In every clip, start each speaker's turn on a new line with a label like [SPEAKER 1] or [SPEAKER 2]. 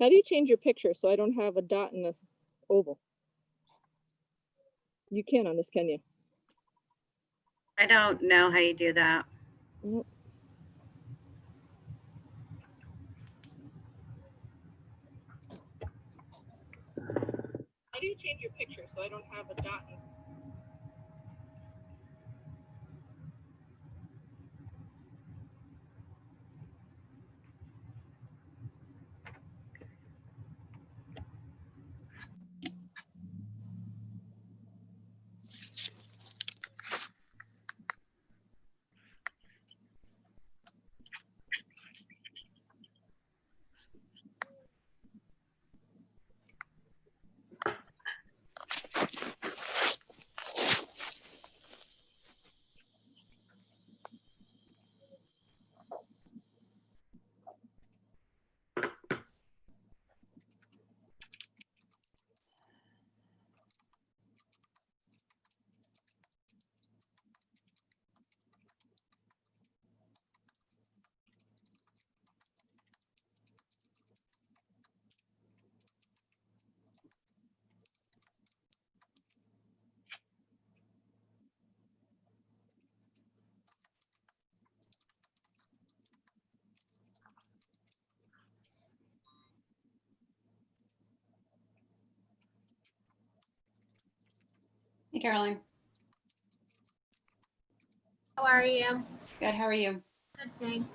[SPEAKER 1] How do you change your picture so I don't have a dot in the oval? You can on this, can you?
[SPEAKER 2] I don't know how you do that.
[SPEAKER 1] Nope. How do you change your picture so I don't have a dot in?
[SPEAKER 3] Hey, Caroline.
[SPEAKER 4] How are you?
[SPEAKER 3] Good. How are you?
[SPEAKER 4] Good, thanks.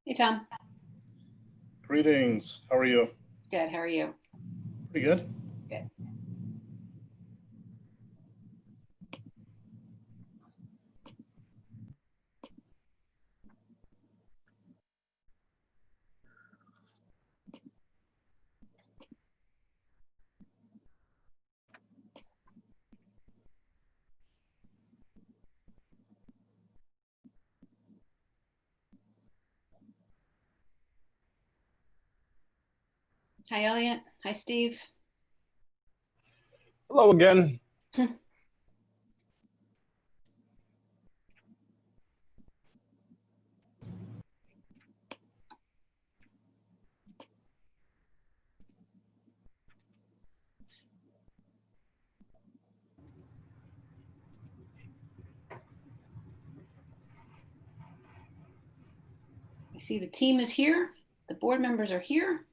[SPEAKER 3] Hey, Tom.
[SPEAKER 5] Greetings. How are you?
[SPEAKER 3] Good. How are you?
[SPEAKER 5] Pretty good.
[SPEAKER 3] Good. Hi, Elliot. Hi, Steve.
[SPEAKER 6] Hello again.
[SPEAKER 3] I see the team is here. The board members are here.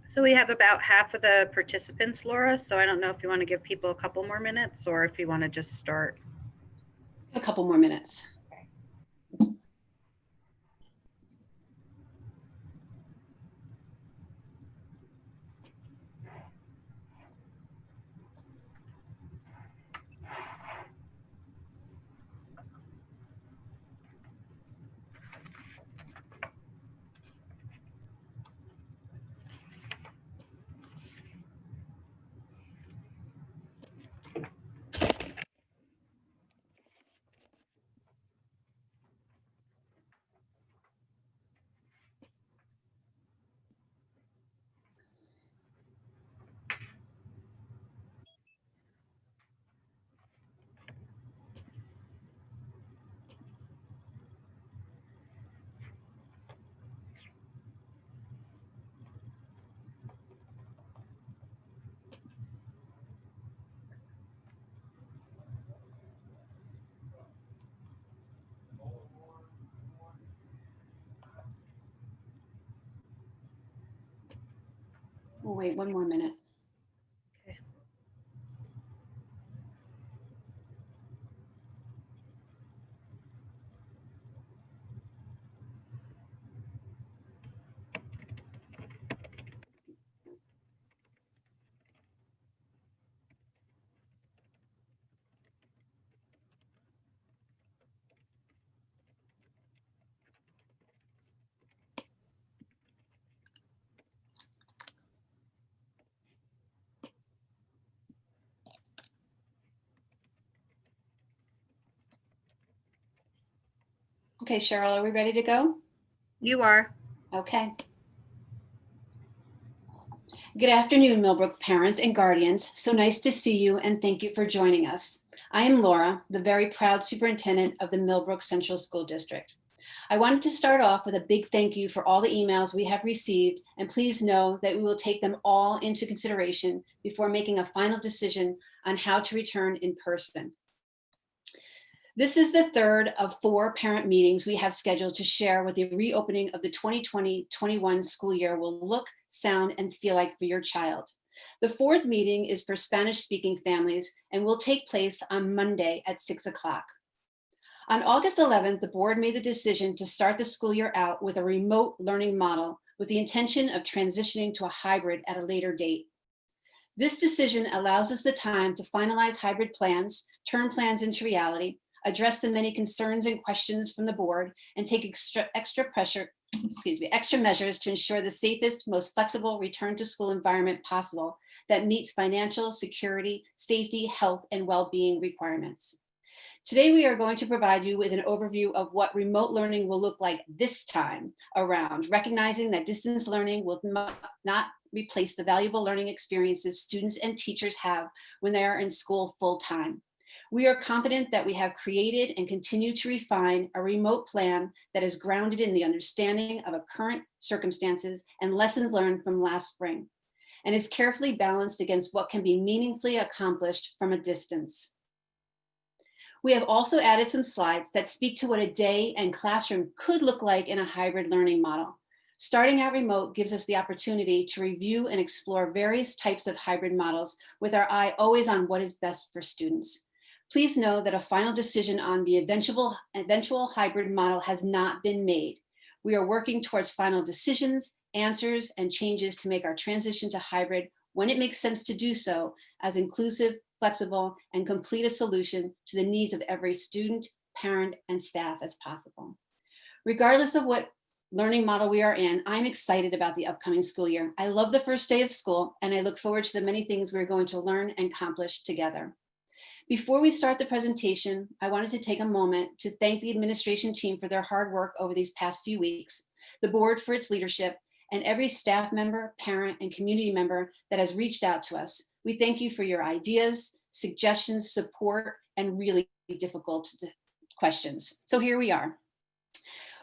[SPEAKER 2] So we have about half of the participants, Laura. So I don't know if you want to give people a couple more minutes or if you want to just start.
[SPEAKER 3] A couple more minutes. wait one more minute.
[SPEAKER 2] Okay.
[SPEAKER 3] Okay, Cheryl, are we ready to go?
[SPEAKER 2] You are.
[SPEAKER 3] Okay. Good afternoon, Millbrook parents and guardians. So nice to see you and thank you for joining us. I am Laura, the very proud superintendent of the Millbrook Central School District. I wanted to start off with a big thank you for all the emails we have received, and please know that we will take them all into consideration before making a final decision on how to return in person. This is the third of 4 parent meetings we have scheduled to share what the reopening of the 2020-21 school year will look, sound, and feel like for your child. The 4th meeting is for Spanish-speaking families and will take place on Monday at 6 o'clock. On August 11th, the board made the decision to start the school year out with a remote learning model with the intention of transitioning to a hybrid at a later date. This decision allows us the time to finalize hybrid plans, turn plans into reality, address the many concerns and questions from the board, and take extra measures to ensure the safest, most flexible return to school environment possible that meets financial, security, safety, health, and well-being requirements. Today, we are going to provide you with an overview of what remote learning will look like this time around, recognizing that distance learning will not replace the valuable learning experiences students and teachers have when they are in school full-time. We are confident that we have created and continue to refine a remote plan that is grounded in the understanding of current circumstances and lessons learned from last spring, and is carefully balanced against what can be meaningfully accomplished from a distance. We have also added some slides that speak to what a day and classroom could look like in a hybrid learning model. Starting out remote gives us the opportunity to review and explore various types of hybrid models with our eye always on what is best for students. Please know that a final decision on the eventual hybrid model has not been made. We are working towards final decisions, answers, and changes to make our transition to hybrid when it makes sense to do so as inclusive, flexible, and complete a solution to the needs of every student, parent, and staff as possible. Regardless of what learning model we are in, I'm excited about the upcoming school year. I love the first day of school, and I look forward to the many things we're going to learn and accomplish together. Before we start the presentation, I wanted to take a moment to thank the administration team for their hard work over these past few weeks, the board for its leadership, and every staff member, parent, and community member that has reached out to us. We thank you for your ideas, suggestions, support, and really difficult questions. So here we are.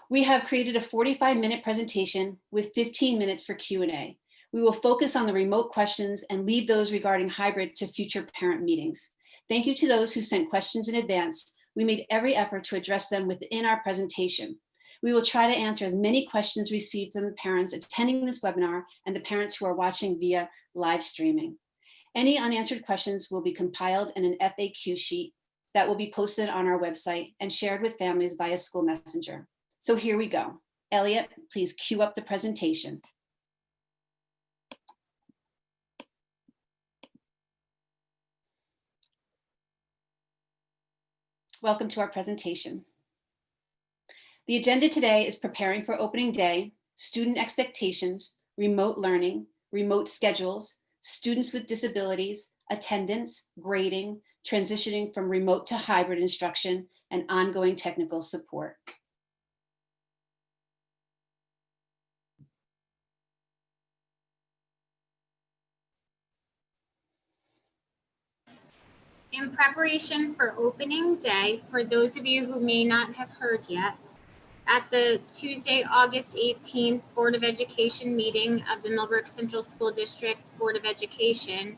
[SPEAKER 3] We have created a 45-minute presentation with 15 minutes for Q&A. We will focus on the remote questions and leave those regarding hybrid to future parent meetings. Thank you to those who sent questions in advance. We made every effort to address them within our presentation. We will try to answer as many questions received from the parents attending this webinar and the parents who are watching via live streaming. Any unanswered questions will be compiled in an FAQ sheet that will be posted on our website and shared with families via School Messenger. So here we go. Elliot, please cue up the presentation. Welcome to our presentation. The agenda today is preparing for opening day, student expectations, remote learning, remote schedules, students with disabilities, attendance, grading, transitioning from remote to hybrid instruction, and ongoing technical support.
[SPEAKER 4] In preparation for opening day, for those of you who may not have heard yet, at the Tuesday, August 18th Board of Education meeting of the Millbrook Central School District Board of Education,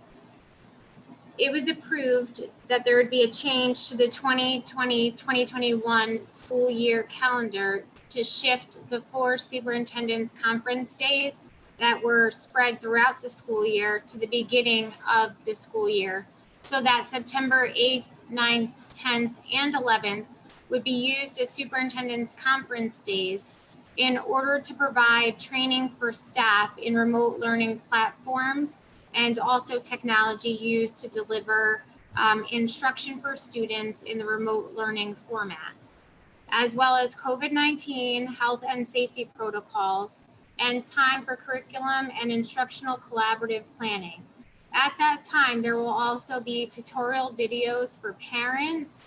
[SPEAKER 4] it was approved that there would be a change to the 2020-2021 school year calendar to shift the 4 superintendent's conference days that were spread throughout the school year to the beginning of the school year, so that September 8th, 9th, 10th, and 11th would be used as superintendent's conference days in order to provide training for staff in remote learning platforms and also technology used to deliver instruction for students in the remote learning format, as well as COVID-19 health and safety protocols and time for curriculum and instructional collaborative planning. At that time, there will also be tutorial videos for parents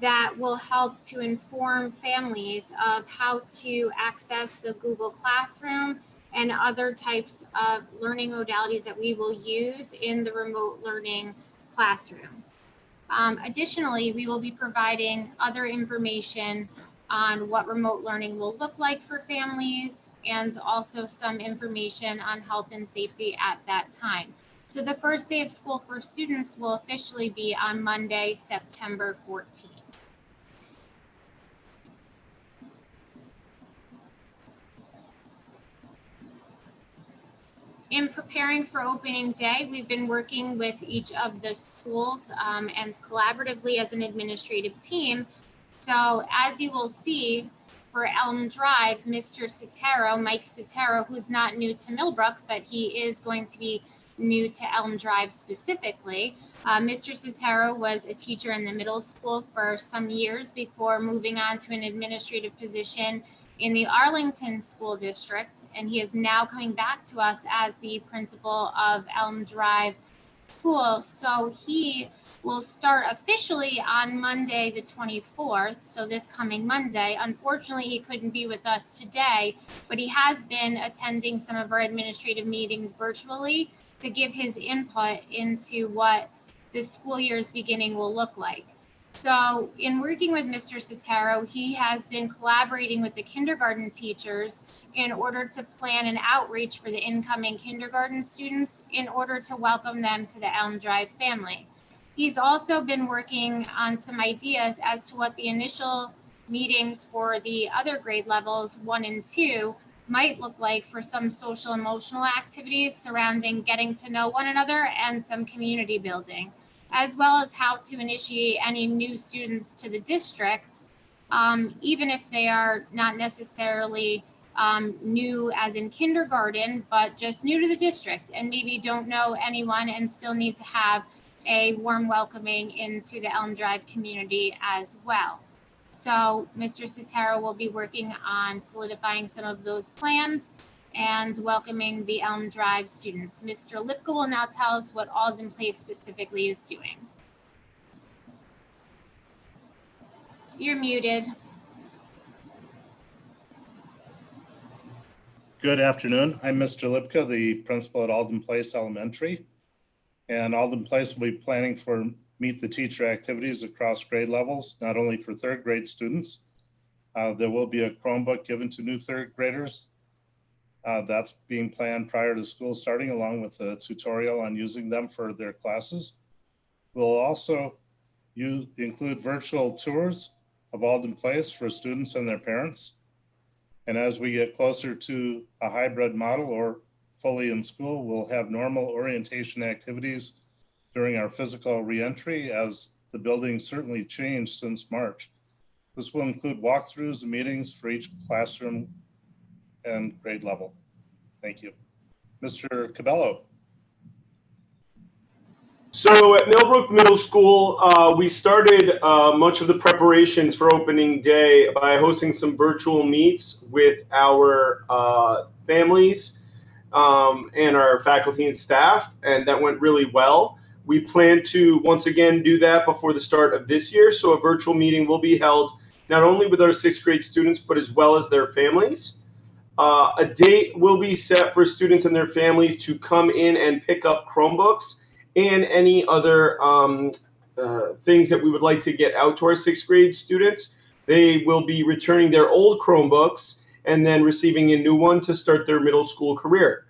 [SPEAKER 4] that will help to inform families of how to access the Google Classroom and other types of learning modalities that we will use in the remote learning classroom. Additionally, we will be providing other information on what remote learning will look like for families and also some information on health and safety at that time. So the first day of school for students will officially be on Monday, September 14th. In preparing for opening day, we've been working with each of the schools and collaboratively as an administrative team. So as you will see for Elm Drive, Mr. Sotero, Mike Sotero, who's not new to Millbrook, but he is going to be new to Elm Drive specifically. Mr. Sotero was a teacher in the middle school for some years before moving on to an administrative position in the Arlington School District, and he is now coming back to us as the principal of Elm Drive School. So he will start officially on Monday the 24th, so this coming Monday. Unfortunately, he couldn't be with us today, but he has been attending some of our administrative meetings virtually to give his input into what the school year's beginning will look like. So in working with Mr. Sotero, he has been collaborating with the kindergarten teachers in order to plan an outreach for the incoming kindergarten students in order to welcome them to the Elm Drive family. He's also been working on some ideas as to what the initial meetings for the other grade levels 1 and 2 might look like for some social emotional activities surrounding getting to know one another and some community building, as well as how to initiate any new students to the district, even if they are not necessarily new as in kindergarten, but just new to the district and maybe don't know anyone and still need to have a warm welcoming into the Elm Drive community as well. So Mr. Sotero will be working on solidifying some of those plans and welcoming the Elm Drive students. Mr. Lipka will now tell us what Alden Place specifically is doing. You're muted.
[SPEAKER 5] Good afternoon. I'm Mr. Lipka, the principal at Alden Place Elementary. And Alden Place will be planning for Meet the Teacher activities across grade levels, not only for third grade students. There will be a Chromebook given to new third graders. That's being planned prior to school starting, along with a tutorial on using them for their classes. We'll also include virtual tours of Alden Place for students and their parents. And as we get closer to a hybrid model or fully in school, we'll have normal orientation activities during our physical reentry, as the building certainly changed since March. This will include walkthroughs and meetings for each classroom and grade level. Thank you. Mr. Cabello.
[SPEAKER 6] So at Millbrook Middle School, we started much of the preparations for opening day by hosting some virtual meets with our families and our faculty and staff, and that went really well. We plan to once again do that before the start of this year. So a virtual meeting will be held not only with our 6th grade students, but as well as their families. A date will be set for students and their families to come in and pick up Chromebooks and any other things that we would like to get out to our 6th grade students. They will be returning their old Chromebooks and then receiving a new one to start their middle school career.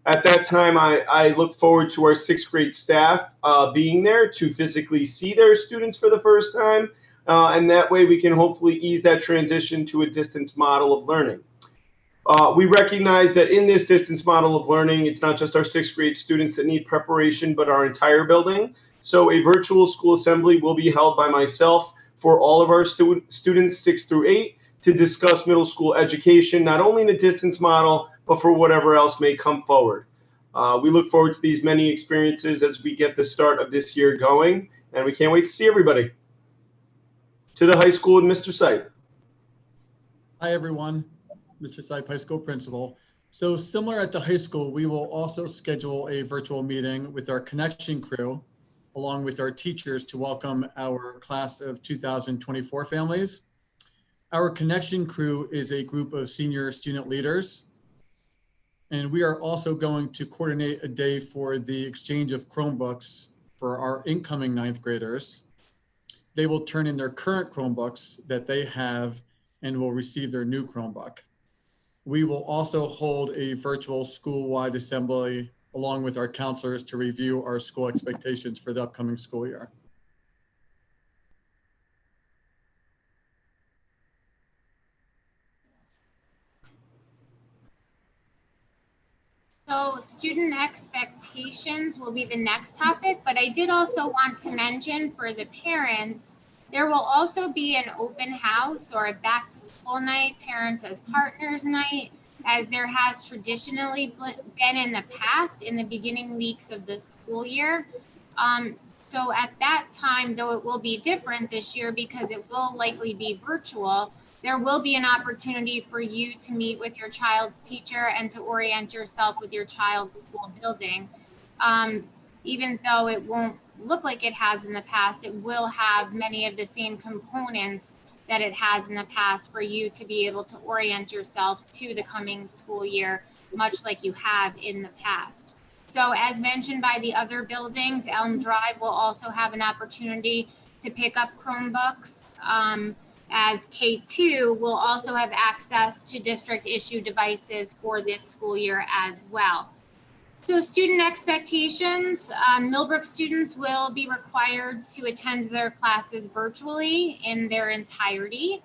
[SPEAKER 6] At that time, I look forward to our 6th grade staff being there to physically see their students for the first time. And that way we can hopefully ease that transition to a distance model of learning. We recognize that in this distance model of learning, it's not just our 6th grade students that need preparation, but our entire building. So a virtual school assembly will be held by myself for all of our students 6 through 8 to discuss middle school education, not only in a distance model, but for whatever else may come forward. We look forward to these many experiences as we get the start of this year going, and we can't wait to see everybody. To the high school with Mr. Sipe.
[SPEAKER 7] Hi, everyone. Mr. Sipe, high school principal. So similar at the high school, we will also schedule a virtual meeting with our connection crew, along with our teachers, to welcome our class of 2024 families. Our connection crew is a group of senior student leaders. And we are also going to coordinate a day for the exchange of Chromebooks for our incoming 9th graders. They will turn in their current Chromebooks that they have and will receive their new Chromebook. We will also hold a virtual school-wide assembly along with our counselors to review our school expectations for the upcoming school year.
[SPEAKER 4] So student expectations will be the next topic, but I did also want to mention for the parents, there will also be an open house or a back to school night, parents as partners night, as there has traditionally been in the past in the beginning weeks of the school year. So at that time, though it will be different this year because it will likely be virtual, there will be an opportunity for you to meet with your child's teacher and to orient yourself with your child's school building. Even though it won't look like it has in the past, it will have many of the same components that it has in the past for you to be able to orient yourself to the coming school year, much like you have in the past. So as mentioned by the other buildings, Elm Drive will also have an opportunity to pick up Chromebooks. As K2 will also have access to district issued devices for this school year as well. So student expectations, Millbrook students will be required to attend their classes virtually in their entirety,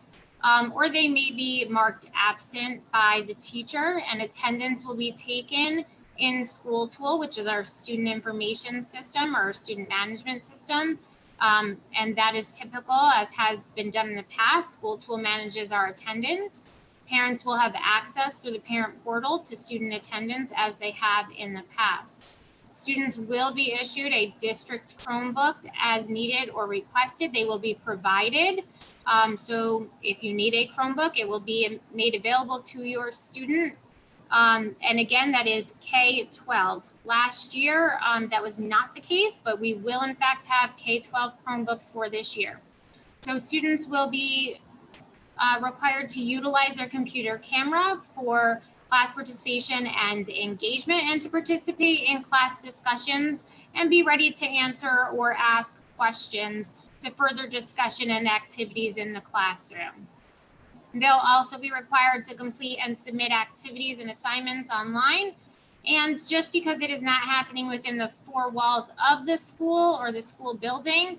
[SPEAKER 4] or they may be marked absent by the teacher, and attendance will be taken in School Tool, which is our student information system or student management system. And that is typical, as has been done in the past. School Tool manages our attendance. Parents will have access through the parent portal to student attendance as they have in the past. Students will be issued a district Chromebook as needed or requested. They will be provided. So if you need a Chromebook, it will be made available to your student. And again, that is K-12. Last year, that was not the case, but we will in fact have K-12 Chromebooks for this year. So students will be required to utilize their computer camera for class participation and engagement, and to participate in class discussions and be ready to answer or ask questions to further discussion and activities in the classroom. They'll also be required to complete and submit activities and assignments online. And just because it is not happening within the 4 walls of the school or the school building,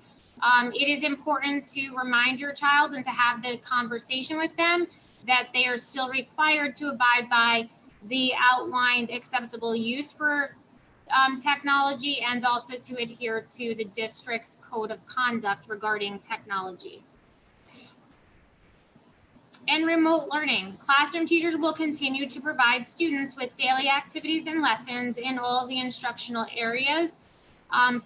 [SPEAKER 4] it is important to remind your child and to have the conversation with them that they are still required to abide by the outlined acceptable use for technology, and also to adhere to the district's code of conduct regarding technology. And remote learning. Classroom teachers will continue to provide students with daily activities and lessons in all the instructional areas,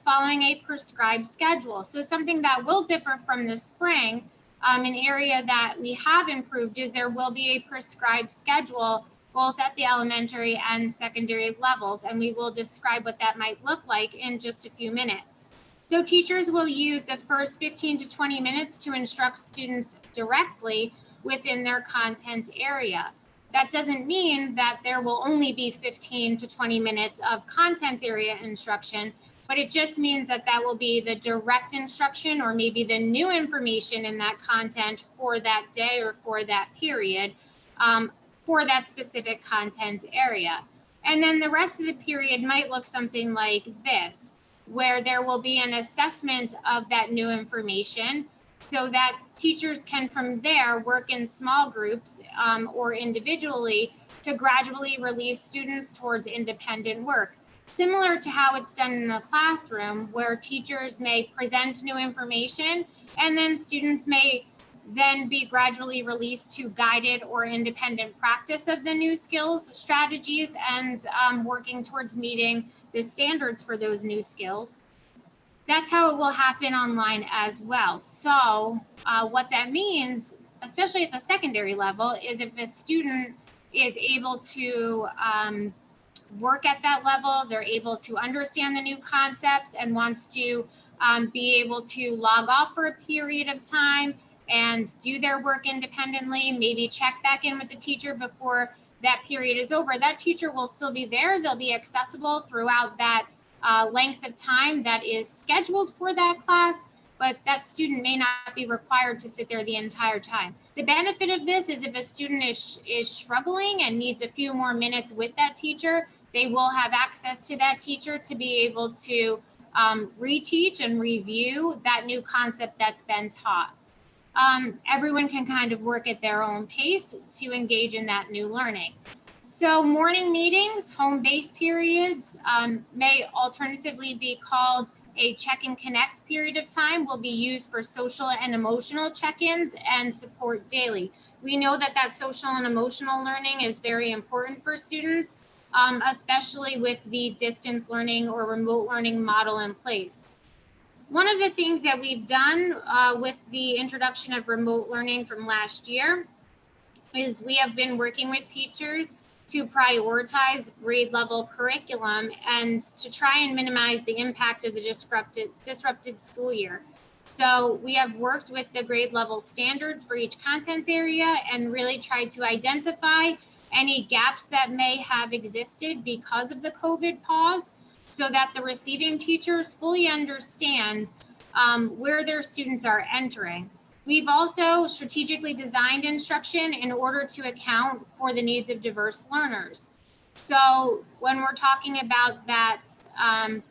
[SPEAKER 4] following a prescribed schedule. So something that will differ from the spring, an area that we have improved, is there will be a prescribed schedule both at the elementary and secondary levels, and we will describe what that might look like in just a few minutes. So teachers will use the first 15 to 20 minutes to instruct students directly within their content area. That doesn't mean that there will only be 15 to 20 minutes of content area instruction, but it just means that that will be the direct instruction, or maybe the new information in that content for that day or for that period, for that specific content area. And then the rest of the period might look something like this, where there will be an assessment of that new information. so that teachers can from there work in small groups or individually to gradually release students towards independent work. Similar to how it's done in the classroom, where teachers may present new information and then students may then be gradually released to guided or independent practice of the new skills, strategies, and working towards meeting the standards for those new skills. That's how it will happen online as well. So what that means, especially at the secondary level, is if a student is able to work at that level, they're able to understand the new concepts and wants to be able to log off for a period of time and do their work independently, maybe check back in with the teacher before that period is over. That teacher will still be there. They'll be accessible throughout that length of time that is scheduled for that class, but that student may not be required to sit there the entire time. The benefit of this is if a student is struggling and needs a few more minutes with that teacher, they will have access to that teacher to be able to reteach and review that new concept that's been taught. Everyone can kind of work at their own pace to engage in that new learning. So morning meetings, home-based periods may alternatively be called a check and connect period of time, will be used for social and emotional check-ins and support daily. We know that that social and emotional learning is very important for students, especially with the distance learning or remote learning model in place. One of the things that we've done with the introduction of remote learning from last year is we have been working with teachers to prioritize grade level curriculum and to try and minimize the impact of the disrupted school year. So we have worked with the grade level standards for each content area and really tried to identify any gaps that may have existed because of the COVID pause, so that the receiving teachers fully understand where their students are entering. We've also strategically designed instruction in order to account for the needs of diverse learners. So when we're talking about that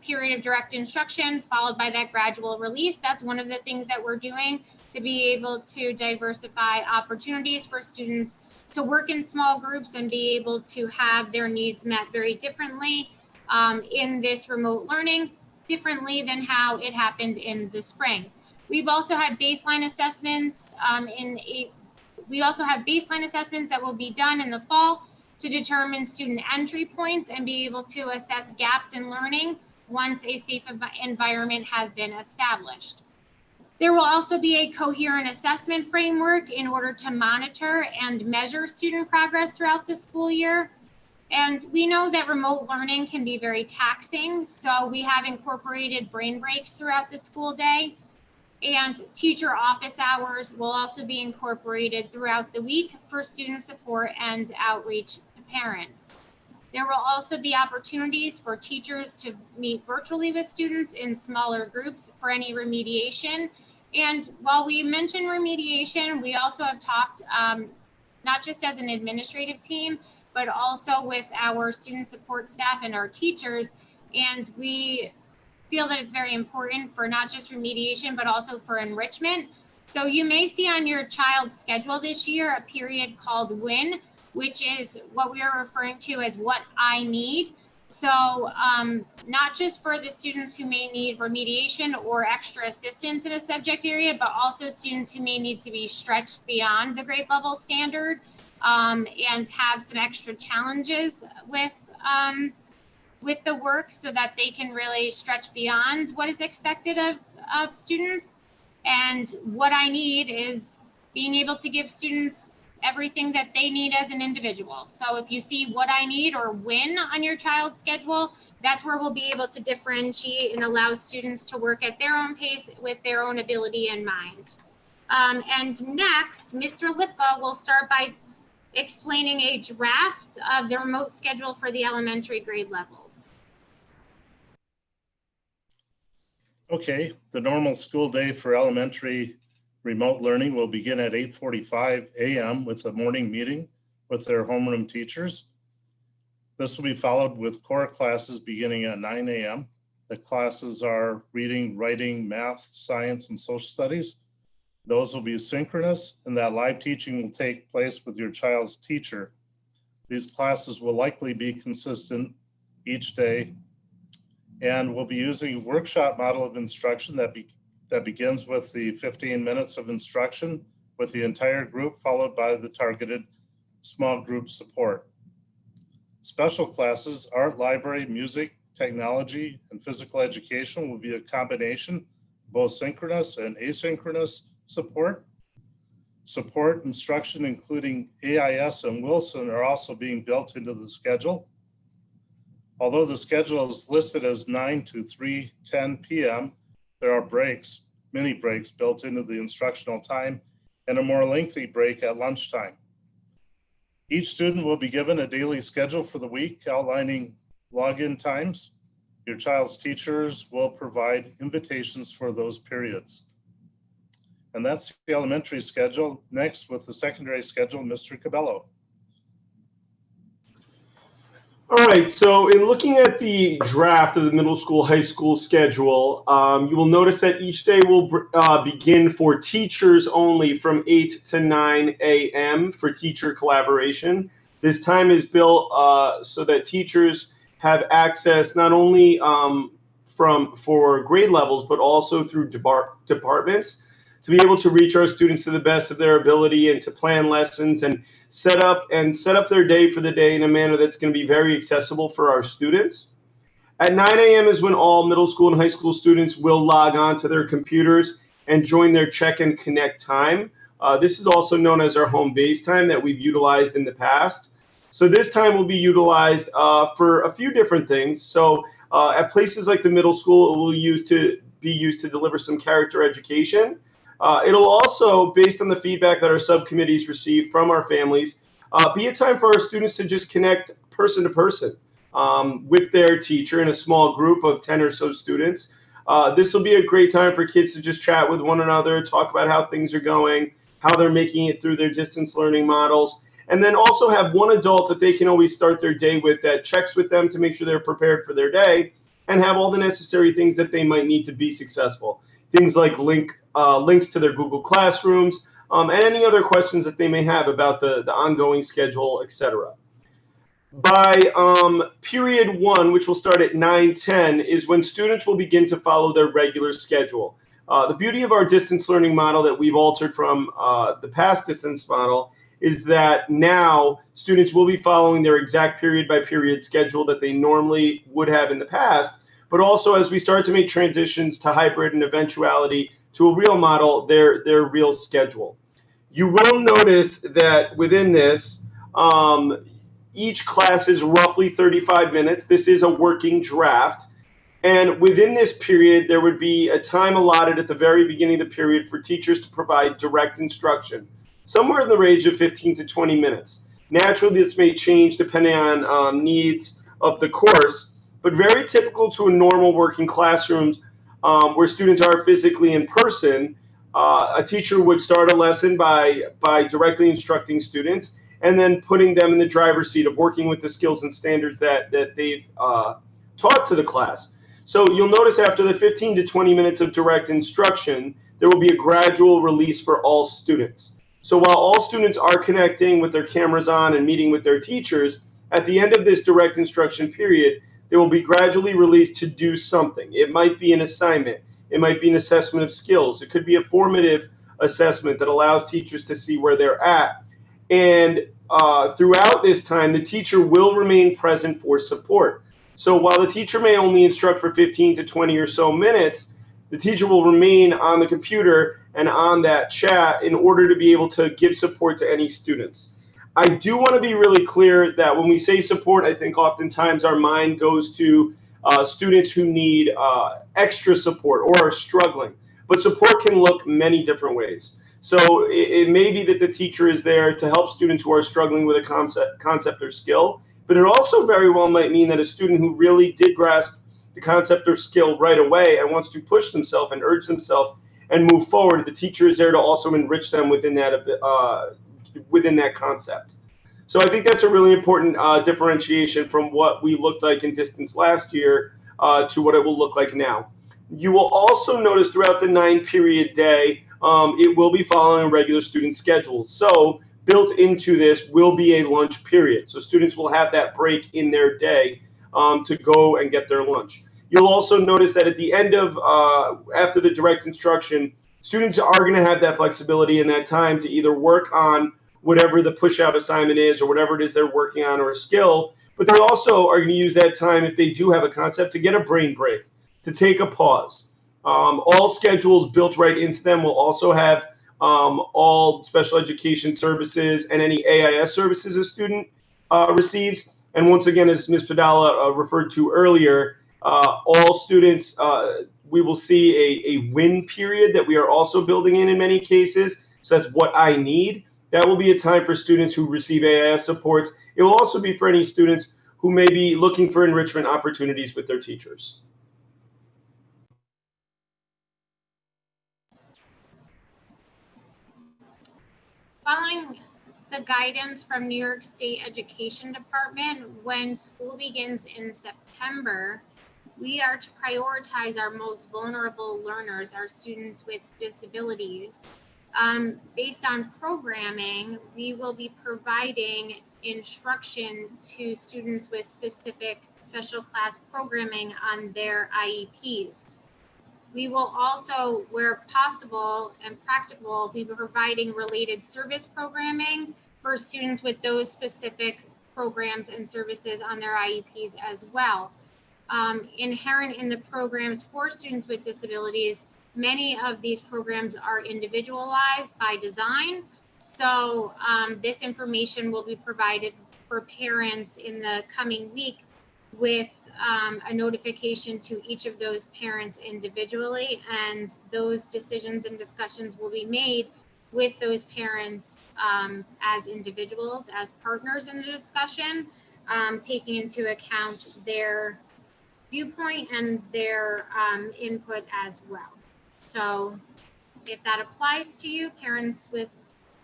[SPEAKER 4] period of direct instruction followed by that gradual release, that's one of the things that we're doing to be able to diversify opportunities for students to work in small groups and be able to have their needs met very differently in this remote learning, differently than how it happened in the spring. We've also had baseline assessments that will be done in the fall to determine student entry points and be able to assess gaps in learning once a safe environment has been established. There will also be a coherent assessment framework in order to monitor and measure student progress throughout the school year. And we know that remote learning can be very taxing, so we have incorporated brain breaks throughout the school day. And teacher office hours will also be incorporated throughout the week for student support and outreach to parents. There will also be opportunities for teachers to meet virtually with students in smaller groups for any remediation. And while we mentioned remediation, we also have talked not just as an administrative team, but also with our student support staff and our teachers. And we feel that it's very important for not just remediation, but also for enrichment. So you may see on your child's schedule this year a period called WIN, which is what we are referring to as what I need. So not just for the students who may need remediation or extra assistance in a subject area, but also students who may need to be stretched beyond the grade level standard and have some extra challenges with the work so that they can really stretch beyond what is expected of students. And what I need is being able to give students everything that they need as an individual. So if you see what I need or WIN on your child's schedule, that's where we'll be able to differentiate and allow students to work at their own pace with their own ability in mind. And next, Mr. Lipka will start by explaining a draft of the remote schedule for the elementary grade levels.
[SPEAKER 5] Okay, the normal school day for elementary remote learning will begin at 8:45 a.m. with a morning meeting with their homeroom teachers. This will be followed with core classes beginning at 9 a.m. The classes are reading, writing, math, science, and social studies. Those will be synchronous, and that live teaching will take place with your child's teacher. These classes will likely be consistent each day, and we'll be using a workshop model of instruction that begins with the 15 minutes of instruction with the entire group, followed by the targeted small group support. Special classes, art, library, music, technology, and physical education will be a combination, both synchronous and asynchronous support. Support instruction, including AIS and Wilson, are also being built into the schedule. Although the schedule is listed as 9 to 3:10 p.m., there are breaks, mini breaks built into the instructional time and a more lengthy break at lunchtime. Each student will be given a daily schedule for the week outlining login times. Your child's teachers will provide invitations for those periods. And that's the elementary schedule. Next, with the secondary schedule, Mr. Cabello.
[SPEAKER 6] All right, so in looking at the draft of the middle school, high school schedule, you will notice that each day will begin for teachers only from 8 to 9 a.m. for teacher collaboration. This time is built so that teachers have access not only for grade levels, but also through departments to be able to reach our students to the best of their ability and to plan lessons and set up their day for the day in a manner that's going to be very accessible for our students. At 9 a.m. is when all middle school and high school students will log on to their computers and join their check and connect time. This is also known as our home base time that we've utilized in the past. So this time will be utilized for a few different things. So at places like the middle school, it will be used to deliver some character education. It'll also, based on the feedback that our subcommittees receive from our families, be a time for our students to just connect person to person with their teacher in a small group of 10 or so students. This will be a great time for kids to just chat with one another, talk about how things are going, how they're making it through their distance learning models, and then also have one adult that they can always start their day with that checks with them to make sure they're prepared for their day and have all the necessary things that they might need to be successful. Things like links to their Google Classrooms, and any other questions that they may have about the ongoing schedule, etc. By period 1, which will start at 9:10, is when students will begin to follow their regular schedule. The beauty of our distance learning model that we've altered from the past distance model is that now students will be following their exact period by period schedule that they normally would have in the past, but also as we start to make transitions to hybrid and eventuality to a real model, their real schedule. You will notice that within this, each class is roughly 35 minutes. This is a working draft. And within this period, there would be a time allotted at the very beginning of the period for teachers to provide direct instruction, somewhere in the range of 15 to 20 minutes. Naturally, this may change depending on needs of the course, but very typical to a normal working classroom where students are physically in person. A teacher would start a lesson by directly instructing students and then putting them in the driver's seat of working with the skills and standards that they've taught to the class. So you'll notice after the 15 to 20 minutes of direct instruction, there will be a gradual release for all students. So while all students are connecting with their cameras on and meeting with their teachers, at the end of this direct instruction period, they will be gradually released to do something. It might be an assignment. It might be an assessment of skills. It could be a formative assessment that allows teachers to see where they're at. And throughout this time, the teacher will remain present for support. So while the teacher may only instruct for 15 to 20 or so minutes, the teacher will remain on the computer and on that chat in order to be able to give support to any students. I do want to be really clear that when we say support, I think oftentimes our mind goes to students who need extra support or are struggling. But support can look many different ways. So it may be that the teacher is there to help students who are struggling with a concept or skill, but it also very well might mean that a student who really did grasp the concept or skill right away and wants to push themselves and urge themselves and move forward, the teacher is there to also enrich them within that concept. So I think that's a really important differentiation from what we looked like in distance last year to what it will look like now. You will also notice throughout the 9-period day, it will be following a regular student schedule. So built into this will be a lunch period. So students will have that break in their day to go and get their lunch. You'll also notice that at the end of, after the direct instruction, students are going to have that flexibility in that time to either work on whatever the push-out assignment is or whatever it is they're working on or a skill, but they also are going to use that time if they do have a concept to get a brain break, to take a pause. All schedules built right into them will also have all special education services and any AIS services a student receives. And once again, as Ms. Padala referred to earlier, all students, we will see a win period that we are also building in many cases. So that's what I need. That will be a time for students who receive AIS supports. It will also be for any students who may be looking for enrichment opportunities with their teachers.
[SPEAKER 4] Following the guidance from New York State Education Department, when school begins in September, we are to prioritize our most vulnerable learners, our students with disabilities. Based on programming, we will be providing instruction to students with specific special class programming on their IEPs. We will also, where possible and practical, be providing related service programming for students with those specific programs and services on their IEPs as well. Inherent in the programs for students with disabilities, many of these programs are individualized by design. So this information will be provided for parents in the coming week with a notification to each of those parents individually, and those decisions and discussions will be made with those parents as individuals, as partners in the discussion, taking into account their viewpoint and their input as well. So if that applies to you, parents with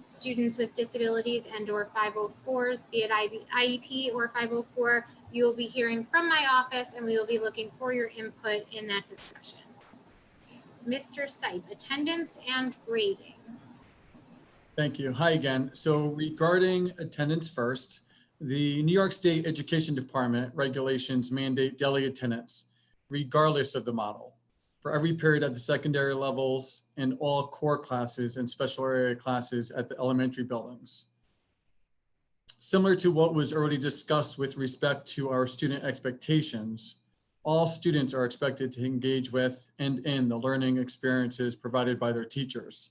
[SPEAKER 4] students with disabilities and or 504s, be it IEP or 504, you will be hearing from my office and we will be looking for your input in that discussion. Mr. Stipe, attendance and grading.
[SPEAKER 7] Thank you. Hi again. So regarding attendance first, the New York State Education Department regulations mandate daily attendance, regardless of the model, for every period at the secondary levels and all core classes and special area classes at the elementary buildings. Similar to what was already discussed with respect to our student expectations, all students are expected to engage with and in the learning experiences provided by their teachers.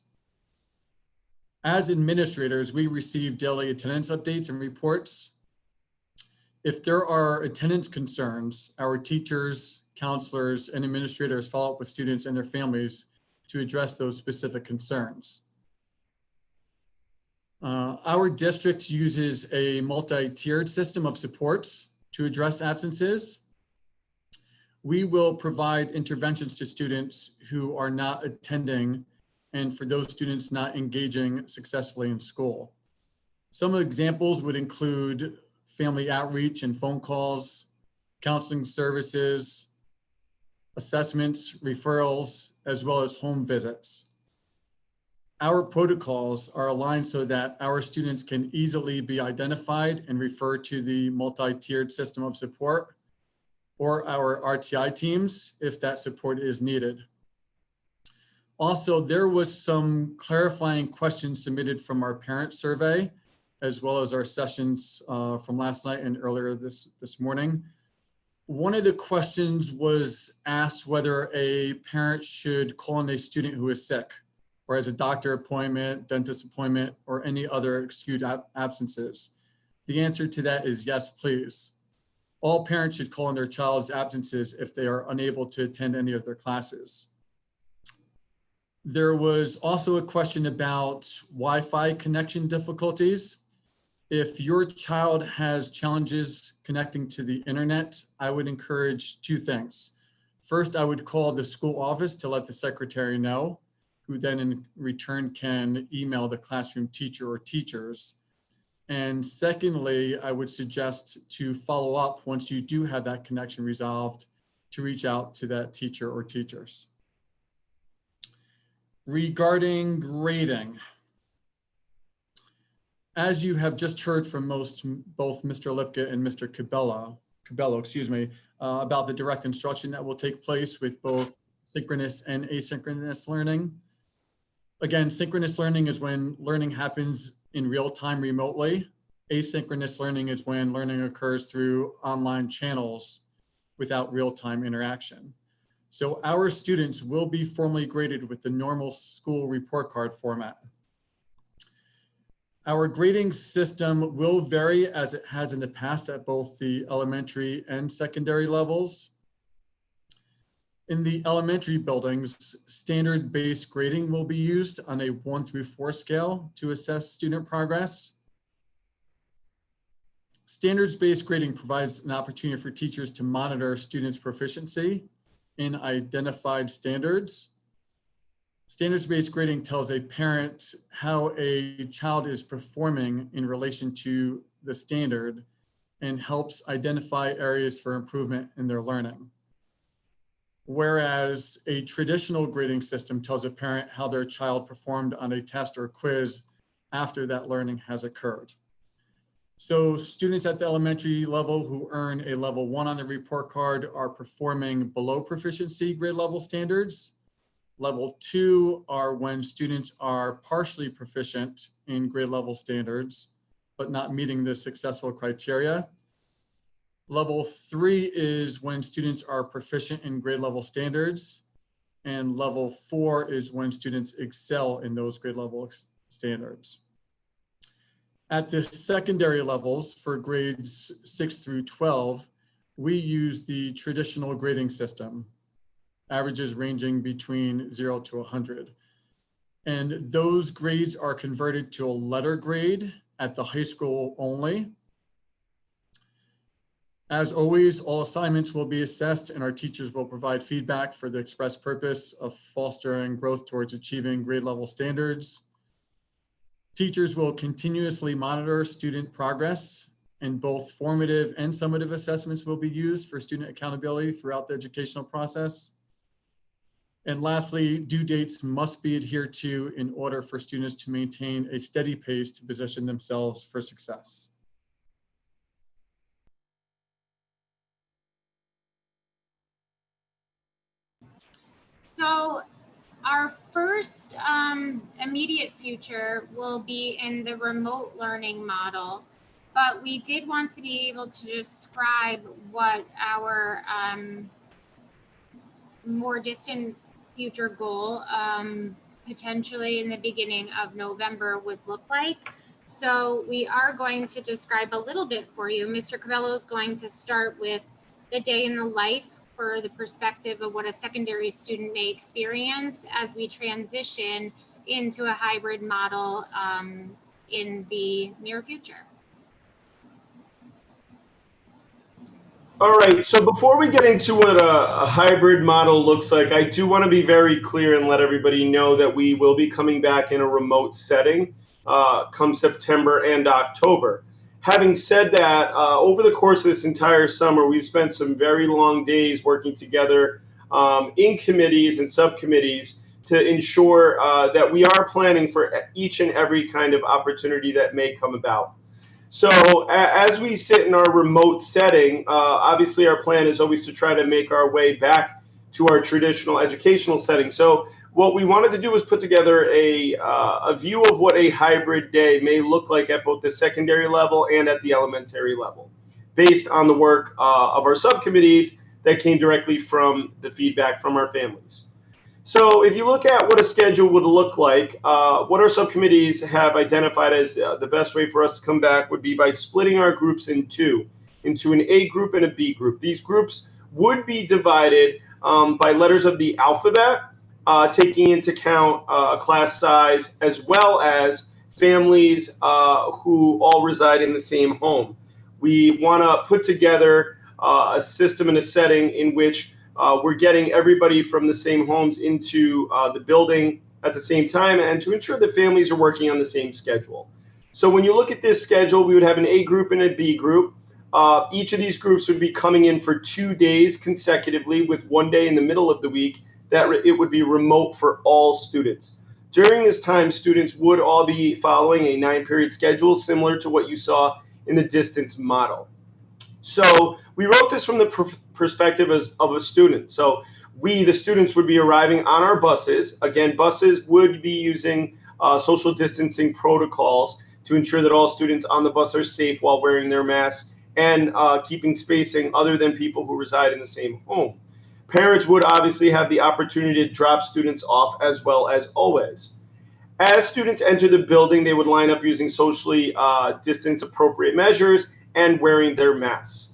[SPEAKER 7] As administrators, we receive daily attendance updates and reports. If there are attendance concerns, our teachers, counselors, and administrators follow up with students and their families to address those specific concerns. Our district uses a multi-tiered system of supports to address absences. We will provide interventions to students who are not attending and for those students not engaging successfully in school. Some examples would include family outreach and phone calls, counseling services, assessments, referrals, as well as home visits. Our protocols are aligned so that our students can easily be identified and referred to the multi-tiered system of support or our RTI teams if that support is needed. Also, there was some clarifying questions submitted from our parent survey, as well as our sessions from last night and earlier this morning. One of the questions was asked whether a parent should call in a student who is sick or has a doctor appointment, dentist appointment, or any other excused absences. The answer to that is yes, please. All parents should call in their child's absences if they are unable to attend any of their classes. There was also a question about Wi-Fi connection difficulties. If your child has challenges connecting to the internet, I would encourage two things. First, I would call the school office to let the secretary know, who then in return can email the classroom teacher or teachers. And secondly, I would suggest to follow up once you do have that connection resolved to reach out to that teacher or teachers. Regarding grading, as you have just heard from both Mr. Lipka and Mr. Cabello, about the direct instruction that will take place with both synchronous and asynchronous learning. Again, synchronous learning is when learning happens in real time remotely. Asynchronous learning is when learning occurs through online channels without real-time interaction. So our students will be formally graded with the normal school report card format. Our grading system will vary as it has in the past at both the elementary and secondary levels. In the elementary buildings, standard-based grading will be used on a 1 through 4 scale to assess student progress. Standards-based grading provides an opportunity for teachers to monitor students' proficiency in identified standards. Standards-based grading tells a parent how a child is performing in relation to the standard and helps identify areas for improvement in their learning. Whereas a traditional grading system tells a parent how their child performed on a test or quiz after that learning has occurred. So students at the elementary level who earn a level 1 on the report card are performing below proficiency grade level standards. Level 2 are when students are partially proficient in grade level standards, but not meeting the successful criteria. Level 3 is when students are proficient in grade level standards. And level 4 is when students excel in those grade level standards. At the secondary levels for grades 6 through 12, we use the traditional grading system, averages ranging between 0 to 100. And those grades are converted to a letter grade at the high school only. As always, all assignments will be assessed and our teachers will provide feedback for the express purpose of fostering growth towards achieving grade level standards. Teachers will continuously monitor student progress, and both formative and summative assessments will be used for student accountability throughout the educational process. And lastly, due dates must be adhered to in order for students to maintain a steady pace to position themselves for success.
[SPEAKER 4] So our first immediate future will be in the remote learning model, but we did want to be able to describe what our more distant future goal, potentially in the beginning of November, would look like. So we are going to describe a little bit for you. Mr. Cabello is going to start with the day in the life for the perspective of what a secondary student may experience as we transition into a hybrid model in the near future.
[SPEAKER 6] All right, so before we get into what a hybrid model looks like, I do want to be very clear and let everybody know that we will be coming back in a remote setting come September and October. Having said that, over the course of this entire summer, we've spent some very long days working together in committees and subcommittees to ensure that we are planning for each and every kind of opportunity that may come about. So as we sit in our remote setting, obviously our plan is always to try to make our way back to our traditional educational setting. So what we wanted to do was put together a view of what a hybrid day may look like at both the secondary level and at the elementary level, based on the work of our subcommittees that came directly from the feedback from our families. So if you look at what a schedule would look like, what our subcommittees have identified as the best way for us to come back would be by splitting our groups into an A group and a B group. These groups would be divided by letters of the alphabet, taking into account class size as well as families who all reside in the same home. We want to put together a system and a setting in which we're getting everybody from the same homes into the building at the same time and to ensure that families are working on the same schedule. So when you look at this schedule, we would have an A group and a B group. Each of these groups would be coming in for 2 days consecutively with 1 day in the middle of the week that it would be remote for all students. During this time, students would all be following a 9-period schedule similar to what you saw in the distance model. So we wrote this from the perspective of a student. So we, the students, would be arriving on our buses. Again, buses would be using social distancing protocols to ensure that all students on the bus are safe while wearing their masks and keeping spacing other than people who reside in the same home. Parents would obviously have the opportunity to drop students off as well as always. As students enter the building, they would line up using socially distance appropriate measures and wearing their masks.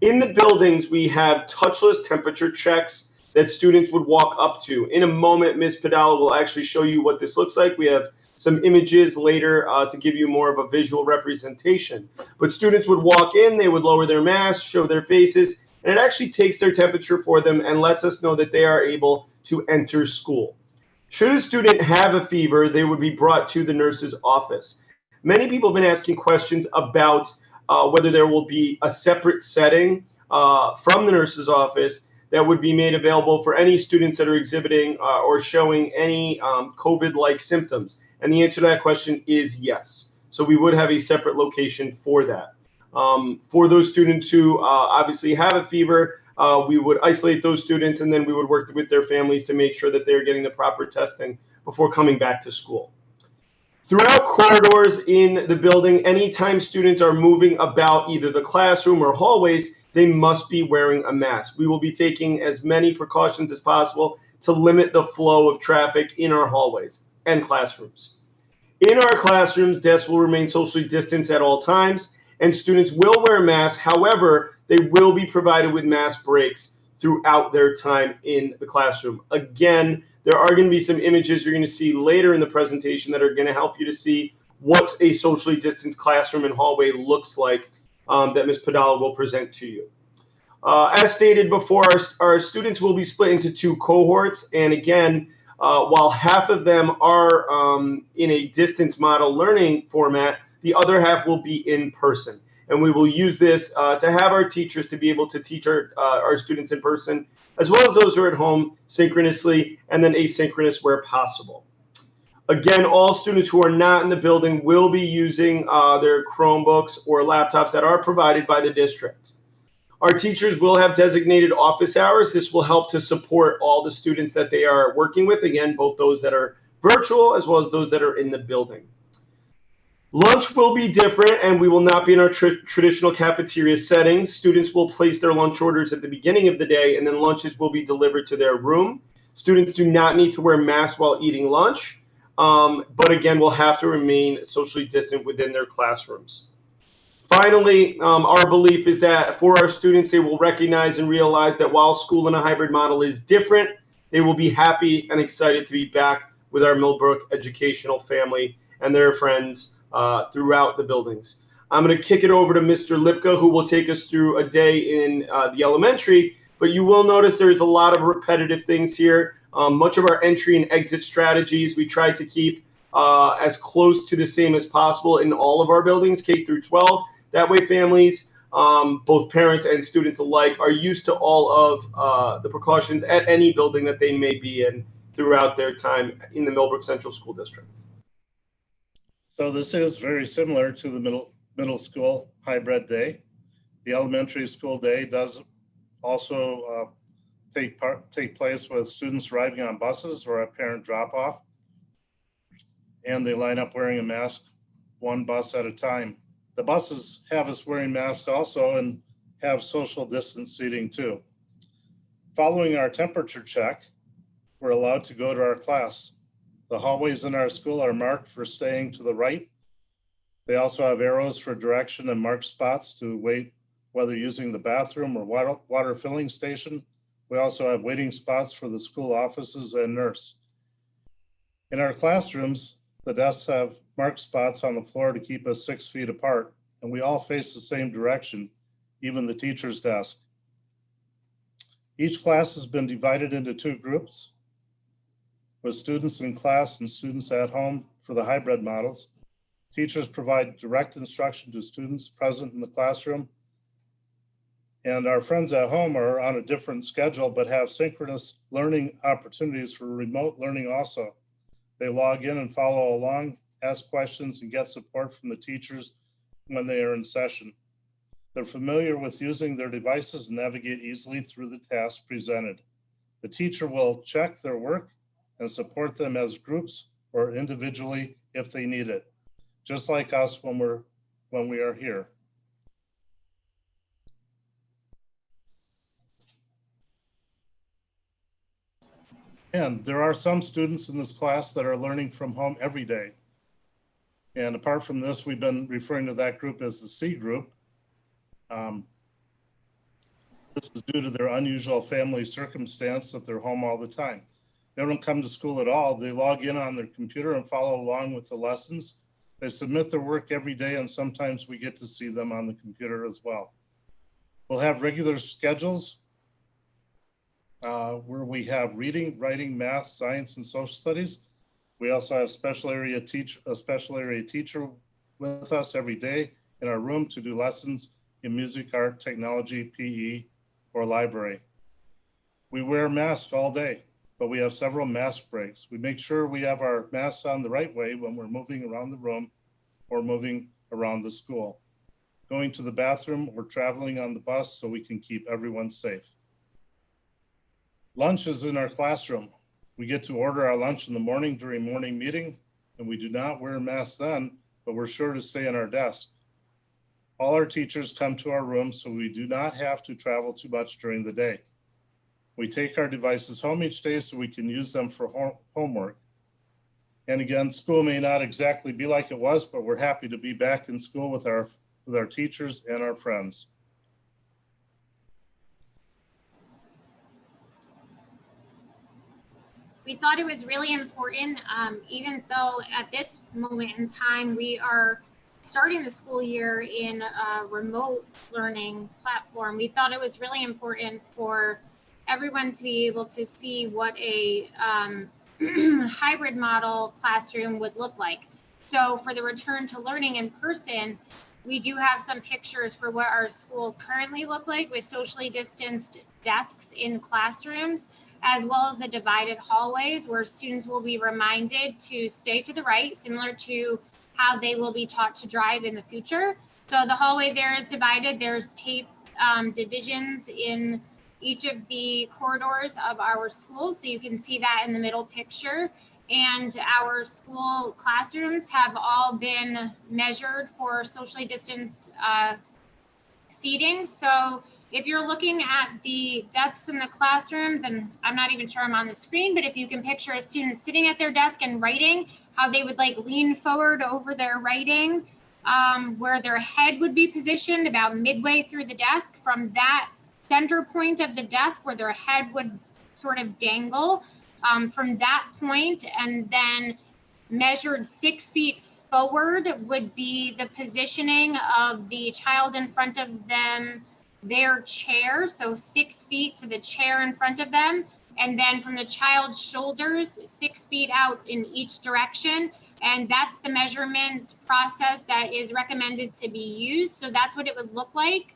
[SPEAKER 6] In the buildings, we have touchless temperature checks that students would walk up to. In a moment, Ms. Padala will actually show you what this looks like. We have some images later to give you more of a visual representation. But students would walk in, they would lower their masks, show their faces, and it actually takes their temperature for them and lets us know that they are able to enter school. Should a student have a fever, they would be brought to the nurse's office. Many people have been asking questions about whether there will be a separate setting from the nurse's office that would be made available for any students that are exhibiting or showing any COVID-like symptoms. And the answer to that question is yes. So we would have a separate location for that. For those students who obviously have a fever, we would isolate those students and then we would work with their families to make sure that they're getting the proper testing before coming back to school. Throughout corridors in the building, anytime students are moving about either the classroom or hallways, they must be wearing a mask. We will be taking as many precautions as possible to limit the flow of traffic in our hallways and classrooms. In our classrooms, desks will remain socially distanced at all times, and students will wear masks. However, they will be provided with mask breaks throughout their time in the classroom. Again, there are going to be some images you're going to see later in the presentation that are going to help you to see what a socially distanced classroom and hallway looks like that Ms. Padala will present to you. As stated before, our students will be split into 2 cohorts. And again, while half of them are in a distance model learning format, the other half will be in person. And we will use this to have our teachers to be able to teach our students in person, as well as those who are at home synchronously and then asynchronous where possible. Again, all students who are not in the building will be using their Chromebooks or laptops that are provided by the district. Our teachers will have designated office hours. This will help to support all the students that they are working with, again, both those that are virtual as well as those that are in the building. Lunch will be different, and we will not be in our traditional cafeteria settings. Students will place their lunch orders at the beginning of the day, and then lunches will be delivered to their room. Students do not need to wear masks while eating lunch, but again, will have to remain socially distant within their classrooms. Finally, our belief is that for our students, they will recognize and realize that while school in a hybrid model is different, they will be happy and excited to be back with our Millbrook educational family and their friends throughout the buildings. I'm going to kick it over to Mr. Lipka, who will take us through a day in the elementary, but you will notice there's a lot of repetitive things here. Much of our entry and exit strategies we tried to keep as close to the same as possible in all of our buildings, K through 12. That way families, both parents and students alike, are used to all of the precautions at any building that they may be in throughout their time in the Millbrook Central School District.
[SPEAKER 5] So this is very similar to the middle school hybrid day. The elementary school day does also take place with students arriving on buses or a parent drop-off, and they line up wearing a mask, 1 bus at a time. The buses have us wearing masks also and have social distance seating too. Following our temperature check, we're allowed to go to our class. The hallways in our school are marked for staying to the right. They also have arrows for direction and marked spots to wait, whether using the bathroom or water filling station. We also have waiting spots for the school offices and nurse. In our classrooms, the desks have marked spots on the floor to keep us 6 feet apart, and we all face the same direction, even the teacher's desk. Each class has been divided into 2 groups, with students in class and students at home for the hybrid models. Teachers provide direct instruction to students present in the classroom, and our friends at home are on a different schedule but have synchronous learning opportunities for remote learning also. They log in and follow along, ask questions, and get support from the teachers when they are in session. They're familiar with using their devices and navigate easily through the tasks presented. The teacher will check their work and support them as groups or individually if they need it, just like us when we are here. And there are some students in this class that are learning from home every day. And apart from this, we've been referring to that group as the C group. This is due to their unusual family circumstance that they're home all the time. They don't come to school at all. They log in on their computer and follow along with the lessons. They submit their work every day, and sometimes we get to see them on the computer as well. We'll have regular schedules where we have reading, writing, math, science, and social studies. We also have a special area teacher with us every day in our room to do lessons in music, art, technology, PE, or library. We wear masks all day, but we have several mask breaks. We make sure we have our masks on the right way when we're moving around the room or moving around the school, going to the bathroom or traveling on the bus so we can keep everyone safe. Lunch is in our classroom. We get to order our lunch in the morning during morning meeting, and we do not wear masks then, but we're sure to stay in our desk. All our teachers come to our room, so we do not have to travel too much during the day. We take our devices home each day so we can use them for homework. And again, school may not exactly be like it was, but we're happy to be back in school with our teachers and our friends.
[SPEAKER 4] We thought it was really important, even though at this moment in time, we are starting the school year in a remote learning platform. We thought it was really important for everyone to be able to see what a hybrid model classroom would look like. So for the return to learning in person, we do have some pictures for what our schools currently look like with socially distanced desks in classrooms, as well as the divided hallways where students will be reminded to stay to the right, similar to how they will be taught to drive in the future. So the hallway there is divided. There's tape divisions in each of the corridors of our schools. So you can see that in the middle picture. And our school classrooms have all been measured for socially distanced seating. So if you're looking at the desks in the classrooms, and I'm not even sure I'm on the screen, but if you can picture a student sitting at their desk and writing, how they would like lean forward over their writing, where their head would be positioned about midway through the desk, from that center point of the desk where their head would sort of dangle, from that point, and then measured 6 feet forward would be the positioning of the child in front of them, their chair, so 6 feet to the chair in front of them, and then from the child's shoulders, 6 feet out in each direction. And that's the measurement process that is recommended to be used. So that's what it would look like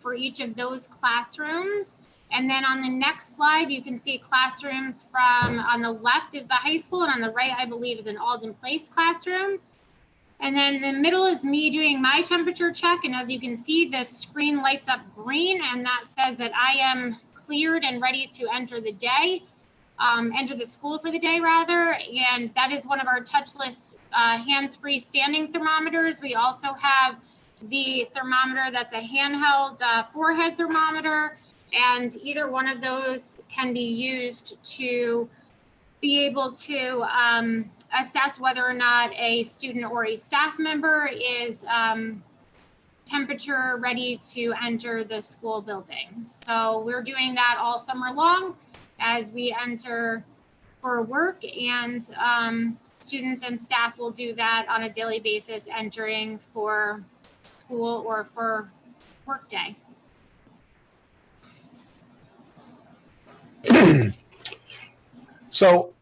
[SPEAKER 4] for each of those classrooms. And then on the next slide, you can see classrooms from, on the left is the high school, and on the right, I believe, is an Alden Place classroom. And then the middle is me doing my temperature check. And as you can see, the screen lights up green, and that says that I am cleared and ready to enter the day, enter the school for the day rather. And that is one of our touchless hands-free standing thermometers. We also have the thermometer that's a handheld forehead thermometer, and either one of those can be used to be able to assess whether or not a student or a staff member is temperature ready to enter the school building. So we're doing that all summer long as we enter for work, and students and staff will do that on a daily basis entering for school or for work day.
[SPEAKER 8] So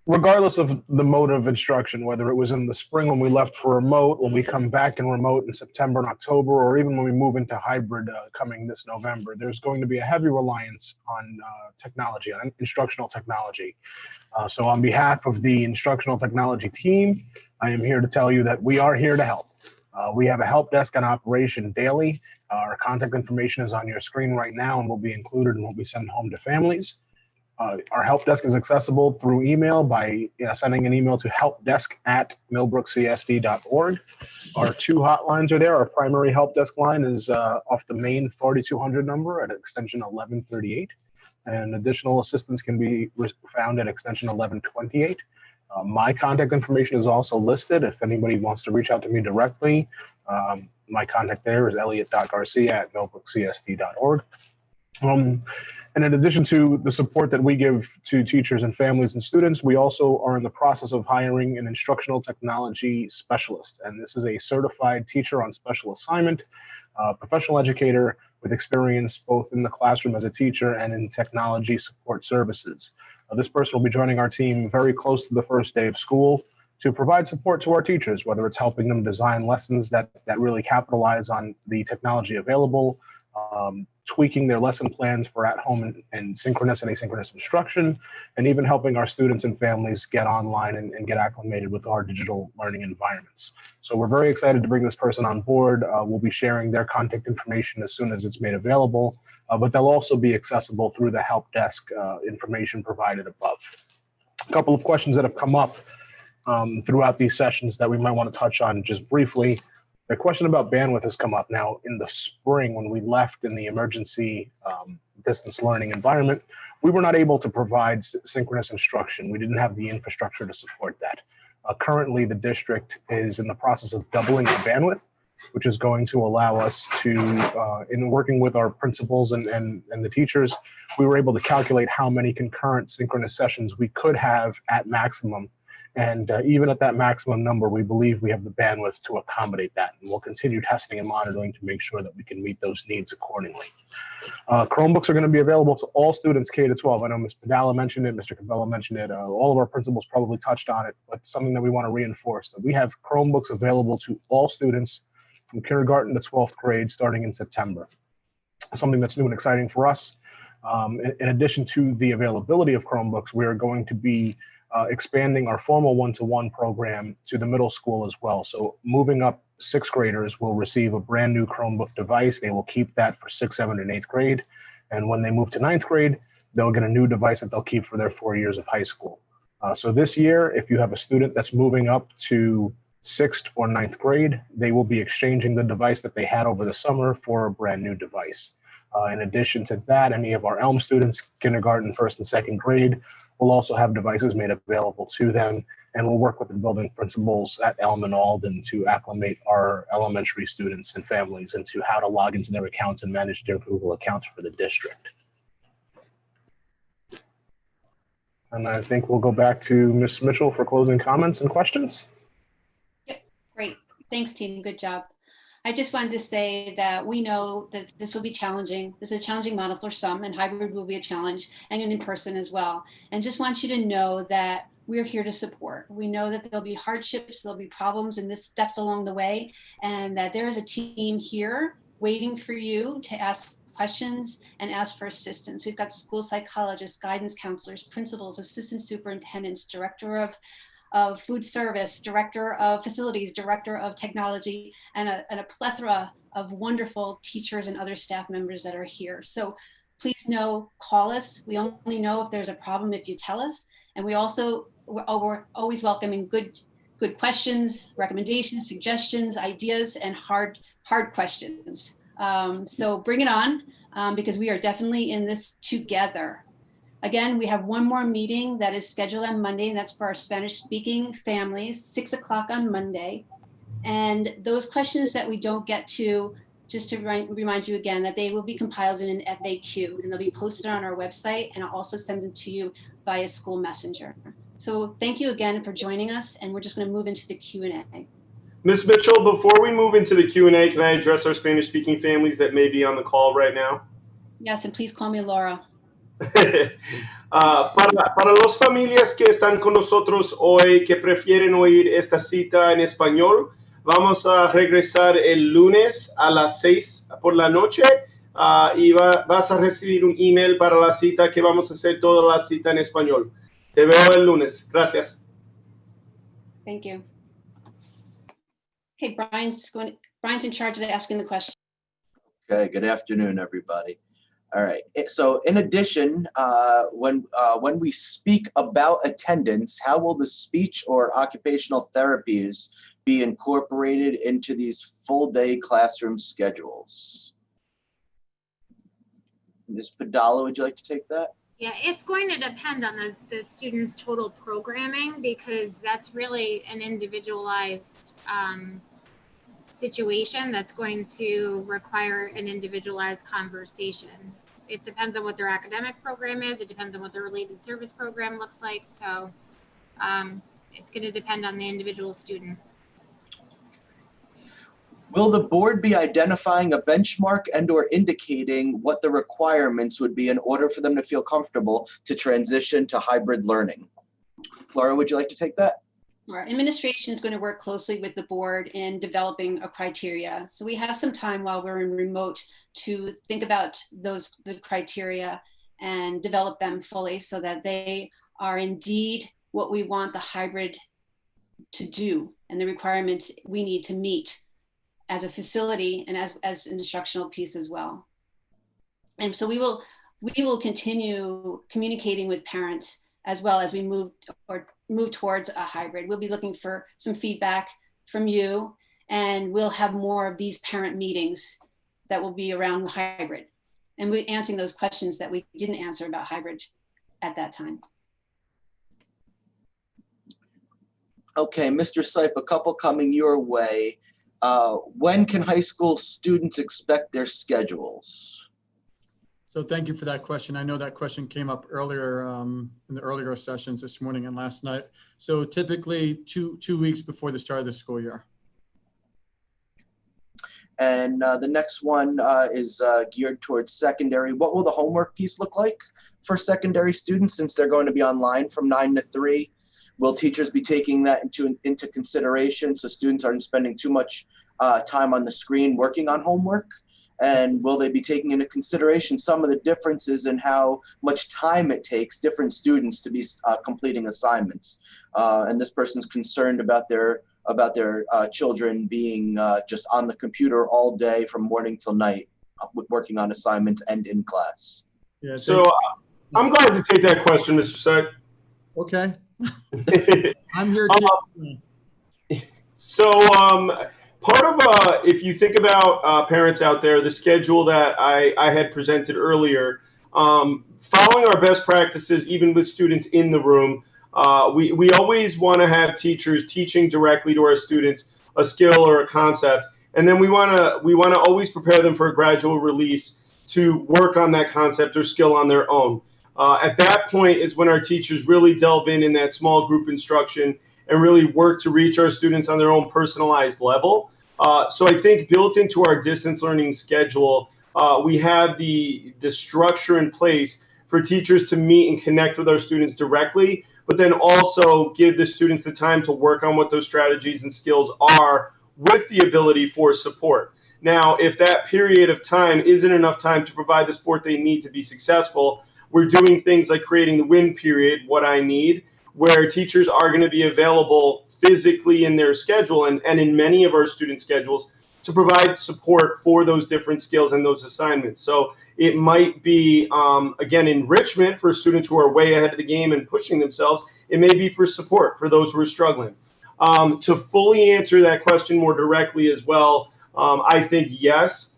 [SPEAKER 8] regardless of the mode of instruction, whether it was in the spring when we left for remote, when we come back in remote in September and October, or even when we move into hybrid coming this November, there's going to be a heavy reliance on technology, on instructional technology. So on behalf of the instructional technology team, I am here to tell you that we are here to help. We have a help desk on operation daily. Our contact information is on your screen right now and will be included in what we send home to families. Our help desk is accessible through email by sending an email to helpdesk@millbrookcsd.org. Our two hotlines are there. Our primary help desk line is off the main 4200 number at extension 1138. And additional assistance can be found at extension 1128. My contact information is also listed. If anybody wants to reach out to me directly, my contact there is elliot.garcia@millbrookcsd.org. And in addition to the support that we give to teachers and families and students, we also are in the process of hiring an instructional technology specialist. And this is a certified teacher on special assignment, professional educator with experience both in the classroom as a teacher and in technology support services. This person will be joining our team very close to the first day of school to provide support to our teachers, whether it's helping them design lessons that really capitalize on the technology available, tweaking their lesson plans for at-home and synchronous and asynchronous instruction, and even helping our students and families get online and get acclimated with our digital learning environments. So we're very excited to bring this person on board. We'll be sharing their contact information as soon as it's made available, but they'll also be accessible through the help desk information provided above. A couple of questions that have come up throughout these sessions that we might want to touch on just briefly. The question about bandwidth has come up. Now, in the spring, when we left in the emergency distance learning environment, we were not able to provide synchronous instruction. We didn't have the infrastructure to support that. Currently, the district is in the process of doubling the bandwidth, which is going to allow us to, in working with our principals and the teachers, we were able to calculate how many concurrent synchronous sessions we could have at maximum. And even at that maximum number, we believe we have the bandwidth to accommodate that. And we'll continue testing and monitoring to make sure that we can meet those needs accordingly. Chromebooks are going to be available to all students K to 12. I know Ms. Padala mentioned it, Mr. Cabello mentioned it. All of our principals probably touched on it, but something that we want to reinforce, that we have Chromebooks available to all students from kindergarten to 12th grade starting in September. Something that's new and exciting for us. In addition to the availability of Chromebooks, we are going to be expanding our formal one-to-one program to the middle school as well. So moving up 6th graders will receive a brand new Chromebook device. They will keep that for 6th, 7th, and 8th grade. And when they move to 9th grade, they'll get a new device that they'll keep for their 4 years of high school. So this year, if you have a student that's moving up to 6th or 9th grade, they will be exchanging the device that they had over the summer for a brand new device. In addition to that, any of our Elm students, kindergarten, 1st, and 2nd grade, will also have devices made available to them, and we'll work with the building principals at Elm and Alden to acclimate our elementary students and families into how to log into their accounts and manage their Google accounts for the district. And I think we'll go back to Ms. Mitchell for closing comments and questions.
[SPEAKER 3] Yep, great. Thanks, team. Good job. I just wanted to say that we know that this will be challenging. This is a challenging model for some, and hybrid will be a challenge, and in person as well. And just want you to know that we're here to support. We know that there'll be hardships, there'll be problems and missteps along the way, and that there is a team here waiting for you to ask questions and ask for assistance. We've got school psychologists, guidance counselors, principals, assistant superintendents, director of food service, director of facilities, director of technology, and a plethora of wonderful teachers and other staff members that are here. So please know, call us. We only know if there's a problem if you tell us. And we're always welcoming good questions, recommendations, suggestions, ideas, and hard questions. So bring it on, because we are definitely in this together. Again, we have one more meeting that is scheduled on Monday, and that's for our Spanish-speaking families, 6 o'clock on Monday. And those questions that we don't get to, just to remind you again, that they will be compiled in an FAQ, and they'll be posted on our website, and I'll also send them to you via school messenger. So thank you again for joining us, and we're just going to move into the Q&A.
[SPEAKER 6] Ms. Mitchell, before we move into the Q&A, can I address our Spanish-speaking families that may be on the call right now?
[SPEAKER 3] Yes, and please call me Laura.
[SPEAKER 6] Para las familias que están con nosotros hoy, que prefieren oír esta cita en español, vamos a regresar el lunes a las 6 por la noche y vas a recibir un email para la cita que vamos a hacer toda la cita en español. Te veo el lunes. Gracias.
[SPEAKER 3] Thank you. Okay, Brian's in charge of asking the question.
[SPEAKER 9] Okay, good afternoon, everybody. All right, so in addition, when we speak about attendance, how will the speech or occupational therapies be incorporated into these full-day classroom schedules? Ms. Padala, would you like to take that?
[SPEAKER 4] Yeah, it's going to depend on the student's total programming, because that's really an individualized situation that's going to require an individualized conversation. It depends on what their academic program is. It depends on what their related service program looks like. So it's going to depend on the individual student.
[SPEAKER 9] Will the board be identifying a benchmark and/or indicating what the requirements would be in order for them to feel comfortable to transition to hybrid learning? Laura, would you like to take that?
[SPEAKER 3] Our administration is going to work closely with the board in developing a criteria. So we have some time while we're in remote to think about the criteria and develop them fully so that they are indeed what we want the hybrid to do and the requirements we need to meet as a facility and as an instructional piece as well. And so we will continue communicating with parents as well as we move towards a hybrid. We'll be looking for some feedback from you, and we'll have more of these parent meetings that will be around hybrid. And we're answering those questions that we didn't answer about hybrid at that time.
[SPEAKER 9] Okay, Mr. Sipe, a couple coming your way. When can high school students expect their schedules?
[SPEAKER 7] So thank you for that question. I know that question came up earlier in the earlier sessions this morning and last night. So typically two weeks before the start of the school year.
[SPEAKER 9] And the next one is geared towards secondary. What will the homework piece look like for secondary students since they're going to be online from 9 to 3? Will teachers be taking that into consideration so students aren't spending too much time on the screen working on homework? And will they be taking into consideration some of the differences in how much time it takes different students to be completing assignments? And this person's concerned about their children being just on the computer all day from morning till night, working on assignments and in class.
[SPEAKER 7] Yeah.
[SPEAKER 6] So I'm glad to take that question, Mr. Sipe.
[SPEAKER 7] Okay. I'm here too.
[SPEAKER 6] So part of, if you think about parents out there, the schedule that I had presented earlier, following our best practices, even with students in the room, we always want to have teachers teaching directly to our students a skill or a concept, and then we want to always prepare them for a gradual release to work on that concept or skill on their own. At that point is when our teachers really delve in that small group instruction and really work to reach our students on their own personalized level. So I think built into our distance learning schedule, we have the structure in place for teachers to meet and connect with our students directly, but then also give the students the time to work on what those strategies and skills are with the ability for support. Now, if that period of time isn't enough time to provide the support they need to be successful, we're doing things like creating the WIN period, what I need, where teachers are going to be available physically in their schedule and in many of our student schedules to provide support for those different skills and those assignments. So it might be, again, enrichment for students who are way ahead of the game and pushing themselves. It may be for support for those who are struggling. To fully answer that question more directly as well, I think yes,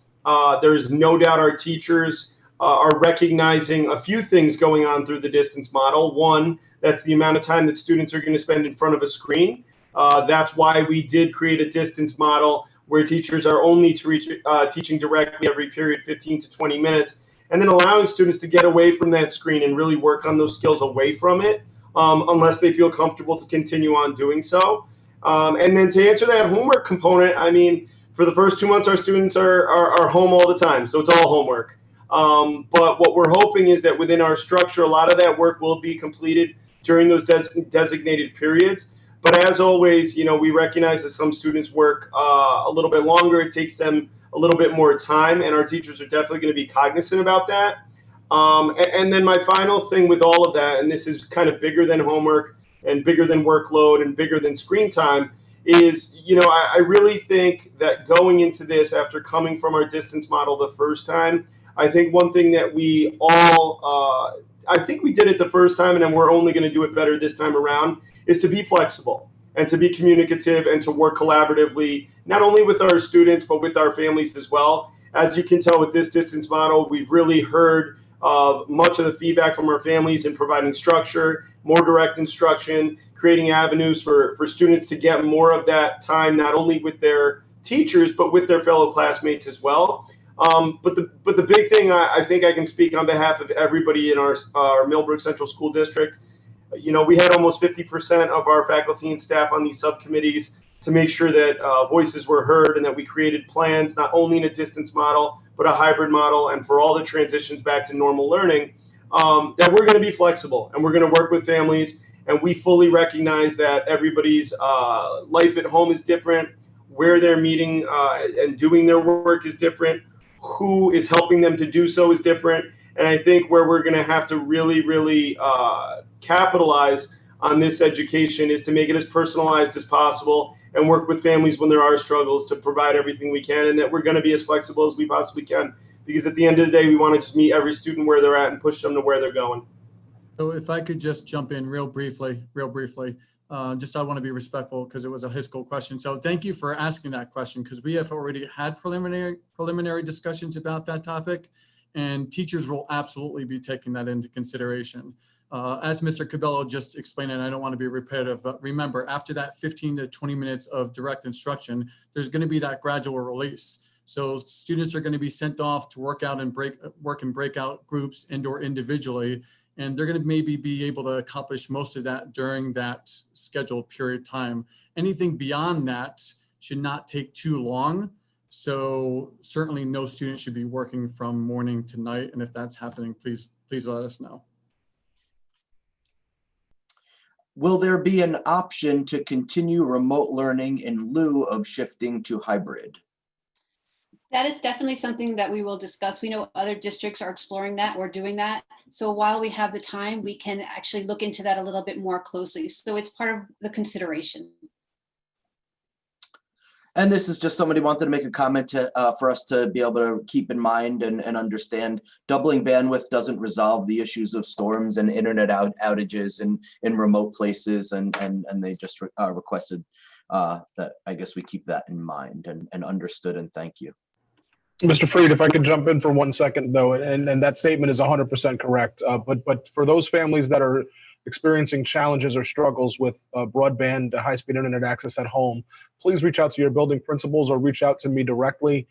[SPEAKER 6] there's no doubt our teachers are recognizing a few things going on through the distance model. One, that's the amount of time that students are going to spend in front of a screen. That's why we did create a distance model where teachers are only teaching directly every period, 15 to 20 minutes, and then allowing students to get away from that screen and really work on those skills away from it, unless they feel comfortable to continue on doing so. And then to answer that homework component, I mean, for the first 2 months, our students are home all the time, so it's all homework. But what we're hoping is that within our structure, a lot of that work will be completed during those designated periods. But as always, we recognize that some students work a little bit longer. It takes them a little bit more time, and our teachers are definitely going to be cognizant about that. And then my final thing with all of that, and this is kind of bigger than homework and bigger than workload and bigger than screen time, is, I really think that going into this after coming from our distance model the first time, I think one thing that we all, I think we did it the first time, and then we're only going to do it better this time around, is to be flexible and to be communicative and to work collaboratively, not only with our students, but with our families as well. As you can tell with this distance model, we've really heard much of the feedback from our families in providing structure, more direct instruction, creating avenues for students to get more of that time, not only with their teachers, but with their fellow classmates as well. But the big thing, I think I can speak on behalf of everybody in our Millbrook Central School District. We had almost 50% of our faculty and staff on these subcommittees to make sure that voices were heard and that we created plans, not only in a distance model, but a hybrid model, and for all the transitions back to normal learning, that we're going to be flexible and we're going to work with families. And we fully recognize that everybody's life at home is different, where they're meeting and doing their work is different, who is helping them to do so is different. And I think where we're going to have to really, really capitalize on this education is to make it as personalized as possible and work with families when there are struggles to provide everything we can, and that we're going to be as flexible as we possibly can, because at the end of the day, we want to just meet every student where they're at and push them to where they're going.
[SPEAKER 7] So if I could just jump in real briefly, just I want to be respectful because it was a high school question. So thank you for asking that question, because we have already had preliminary discussions about that topic, and teachers will absolutely be taking that into consideration. As Mr. Cabello just explained, and I don't want to be repetitive, but remember, after that 15 to 20 minutes of direct instruction, there's going to be that gradual release. So students are going to be sent off to work in breakout groups and or individually, and they're going to maybe be able to accomplish most of that during that scheduled period of time. Anything beyond that should not take too long. So certainly no student should be working from morning to night. And if that's happening, please let us know.
[SPEAKER 9] Will there be an option to continue remote learning in lieu of shifting to hybrid?
[SPEAKER 3] That is definitely something that we will discuss. We know other districts are exploring that or doing that. So while we have the time, we can actually look into that a little bit more closely. So it's part of the consideration.
[SPEAKER 9] And this is just somebody wanted to make a comment for us to be able to keep in mind and understand. Doubling bandwidth doesn't resolve the issues of storms and internet outages in remote places, and they just requested that I guess we keep that in mind and understood, and thank you.
[SPEAKER 8] Mr. Freed, if I could jump in for 1 second though, and that statement is 100% correct. But for those families that are experiencing challenges or struggles with broadband, high-speed internet access at home, please reach out to your building principals or reach out to me directly.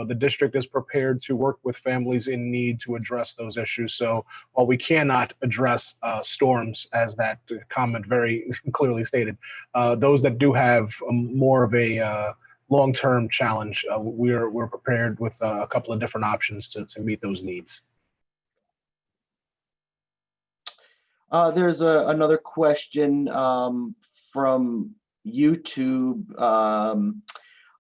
[SPEAKER 8] The district is prepared to work with families in need to address those issues. So while we cannot address storms, as that comment very clearly stated, those that do have more of a long-term challenge, we're prepared with a couple of different options to meet those needs.
[SPEAKER 9] There's another question from YouTube.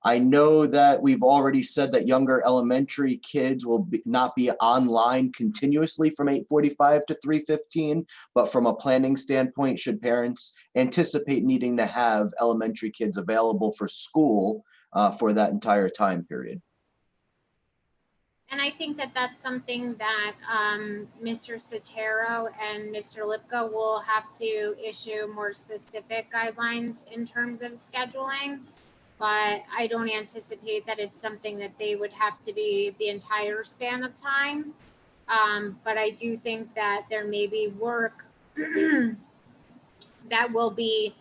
[SPEAKER 9] I know that we've already said that younger elementary kids will not be online continuously from 8:45 to 3:15, but from a planning standpoint, should parents anticipate needing to have elementary kids available for school for that entire time period?
[SPEAKER 4] And I think that that's something that Mr. Sotero and Mr. Lipka will have to issue more specific guidelines in terms of scheduling. But I don't anticipate that it's something that they would have to be the entire span of time. But I do think that there may be work that will be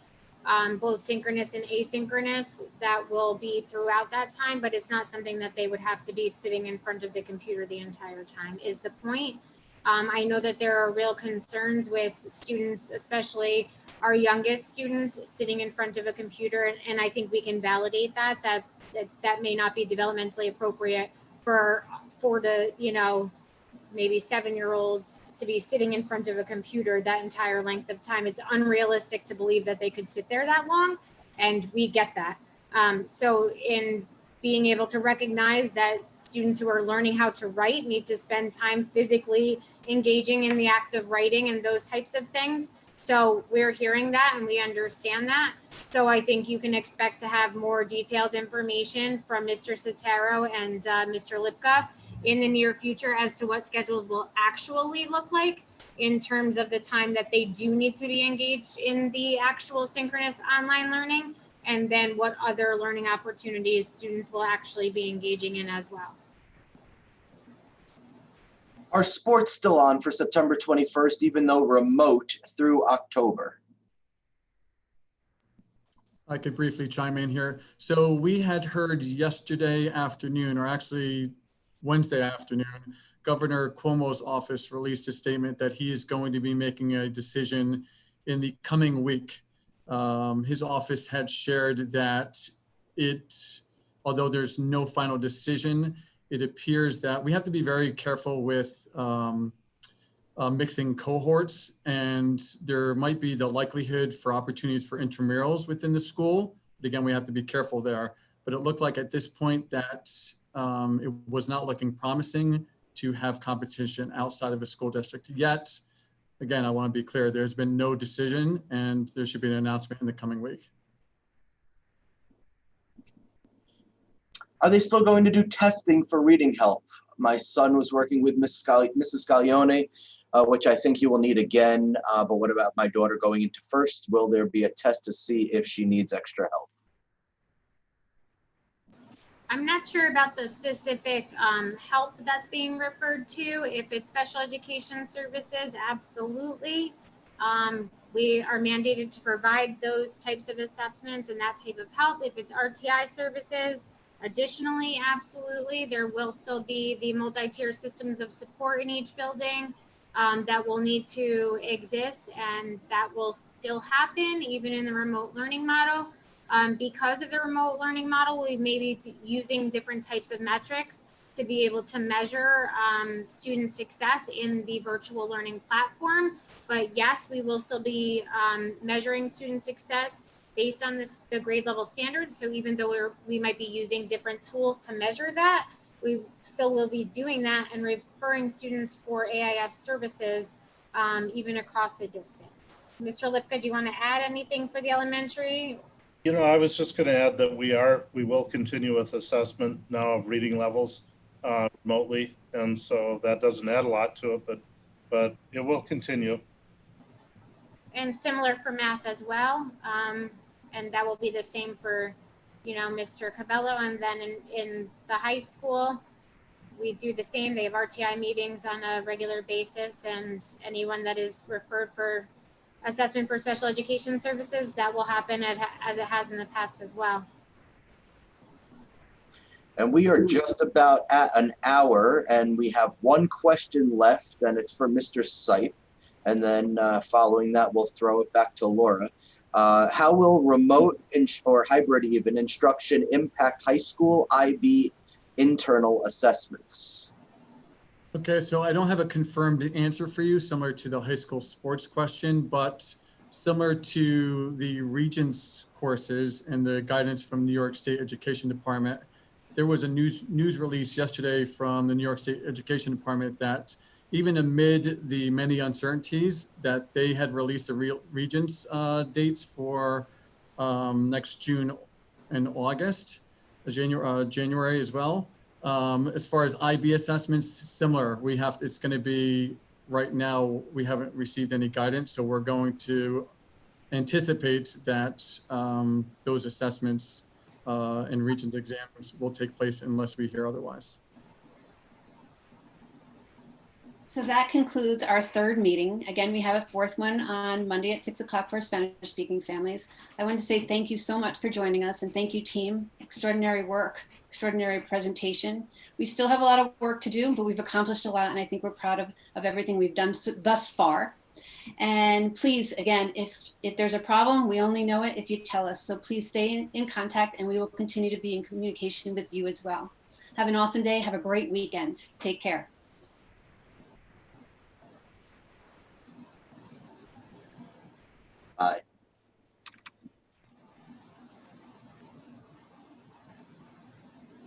[SPEAKER 4] both synchronous and asynchronous that will be throughout that time, but it's not something that they would have to be sitting in front of the computer the entire time is the point. I know that there are real concerns with students, especially our youngest students, sitting in front of a computer, and I think we can validate that may not be developmentally appropriate for 4 to maybe 7-year-olds to be sitting in front of a computer that entire length of time. It's unrealistic to believe that they could sit there that long, and we get that. So in being able to recognize that students who are learning how to write need to spend time physically engaging in the act of writing and those types of things. So we're hearing that and we understand that. So I think you can expect to have more detailed information from Mr. Sotero and Mr. Lipka in the near future as to what schedules will actually look like in terms of the time that they do need to be engaged in the actual synchronous online learning, and then what other learning opportunities students will actually be engaging in as well.
[SPEAKER 9] Are sports still on for September 21st, even though remote through October?
[SPEAKER 7] I could briefly chime in here. So we had heard yesterday afternoon, or actually Wednesday afternoon, Governor Cuomo's office released a statement that he is going to be making a decision in the coming week. His office had shared that although there's no final decision, it appears that we have to be very careful with mixing cohorts, and there might be the likelihood for opportunities for intramurals within the school. But again, we have to be careful there. But it looked like at this point that it was not looking promising to have competition outside of a school district yet. Again, I want to be clear, there's been no decision and there should be an announcement in the coming week.
[SPEAKER 9] Are they still going to do testing for reading help? My son was working with Mrs. Scaglione, which I think he will need again. But what about my daughter going into first? Will there be a test to see if she needs extra help?
[SPEAKER 4] I'm not sure about the specific help that's being referred to. If it's special education services, absolutely. We are mandated to provide those types of assessments and that type of help. If it's RTI services, additionally, absolutely. There will still be the multi-tier systems of support in each building that will need to exist, and that will still happen even in the remote learning model. Because of the remote learning model, we may be using different types of metrics to be able to measure student success in the virtual learning platform. But yes, we will still be measuring student success based on the grade level standards. So even though we might be using different tools to measure that, we still will be doing that and referring students for AIS services even across the distance. Mr. Lipka, do you want to add anything for the elementary?
[SPEAKER 5] You know, I was just going to add that we will continue with assessment now of reading levels remotely, and so that doesn't add a lot to it, but it will continue.
[SPEAKER 4] And similar for math as well, and that will be the same for, Mr. Cabello. And then in the high school, we do the same. They have RTI meetings on a regular basis, and anyone that is referred for assessment for special education services, that will happen as it has in the past as well.
[SPEAKER 9] And we are just about at an hour, and we have one question left, and it's for Mr. Sipe. And then following that, we'll throw it back to Laura. How will remote or hybrid even instruction impact high school IB internal assessments?
[SPEAKER 7] Okay, so I don't have a confirmed answer for you, similar to the high school sports question, but similar to the Regents courses and the guidance from New York State Education Department, there was a news release yesterday from the New York State Education Department that even amid the many uncertainties, that they had released the Regents dates for next June and August, January as well. As far as IB assessments, similar. It's going to be, right now, we haven't received any guidance, so we're going to anticipate that those assessments and Regents exams will take place unless we hear otherwise.
[SPEAKER 3] So that concludes our third meeting. Again, we have a fourth one on Monday at 6 o'clock for Spanish-speaking families. I want to say thank you so much for joining us, and thank you, team. Extraordinary work, extraordinary presentation. We still have a lot of work to do, but we've accomplished a lot, and I think we're proud of everything we've done thus far. And please, again, if there's a problem, we only know it if you tell us. So please stay in contact, and we will continue to be in communication with you as well. Have an awesome day. Have a great weekend. Take care.
[SPEAKER 9] Aye.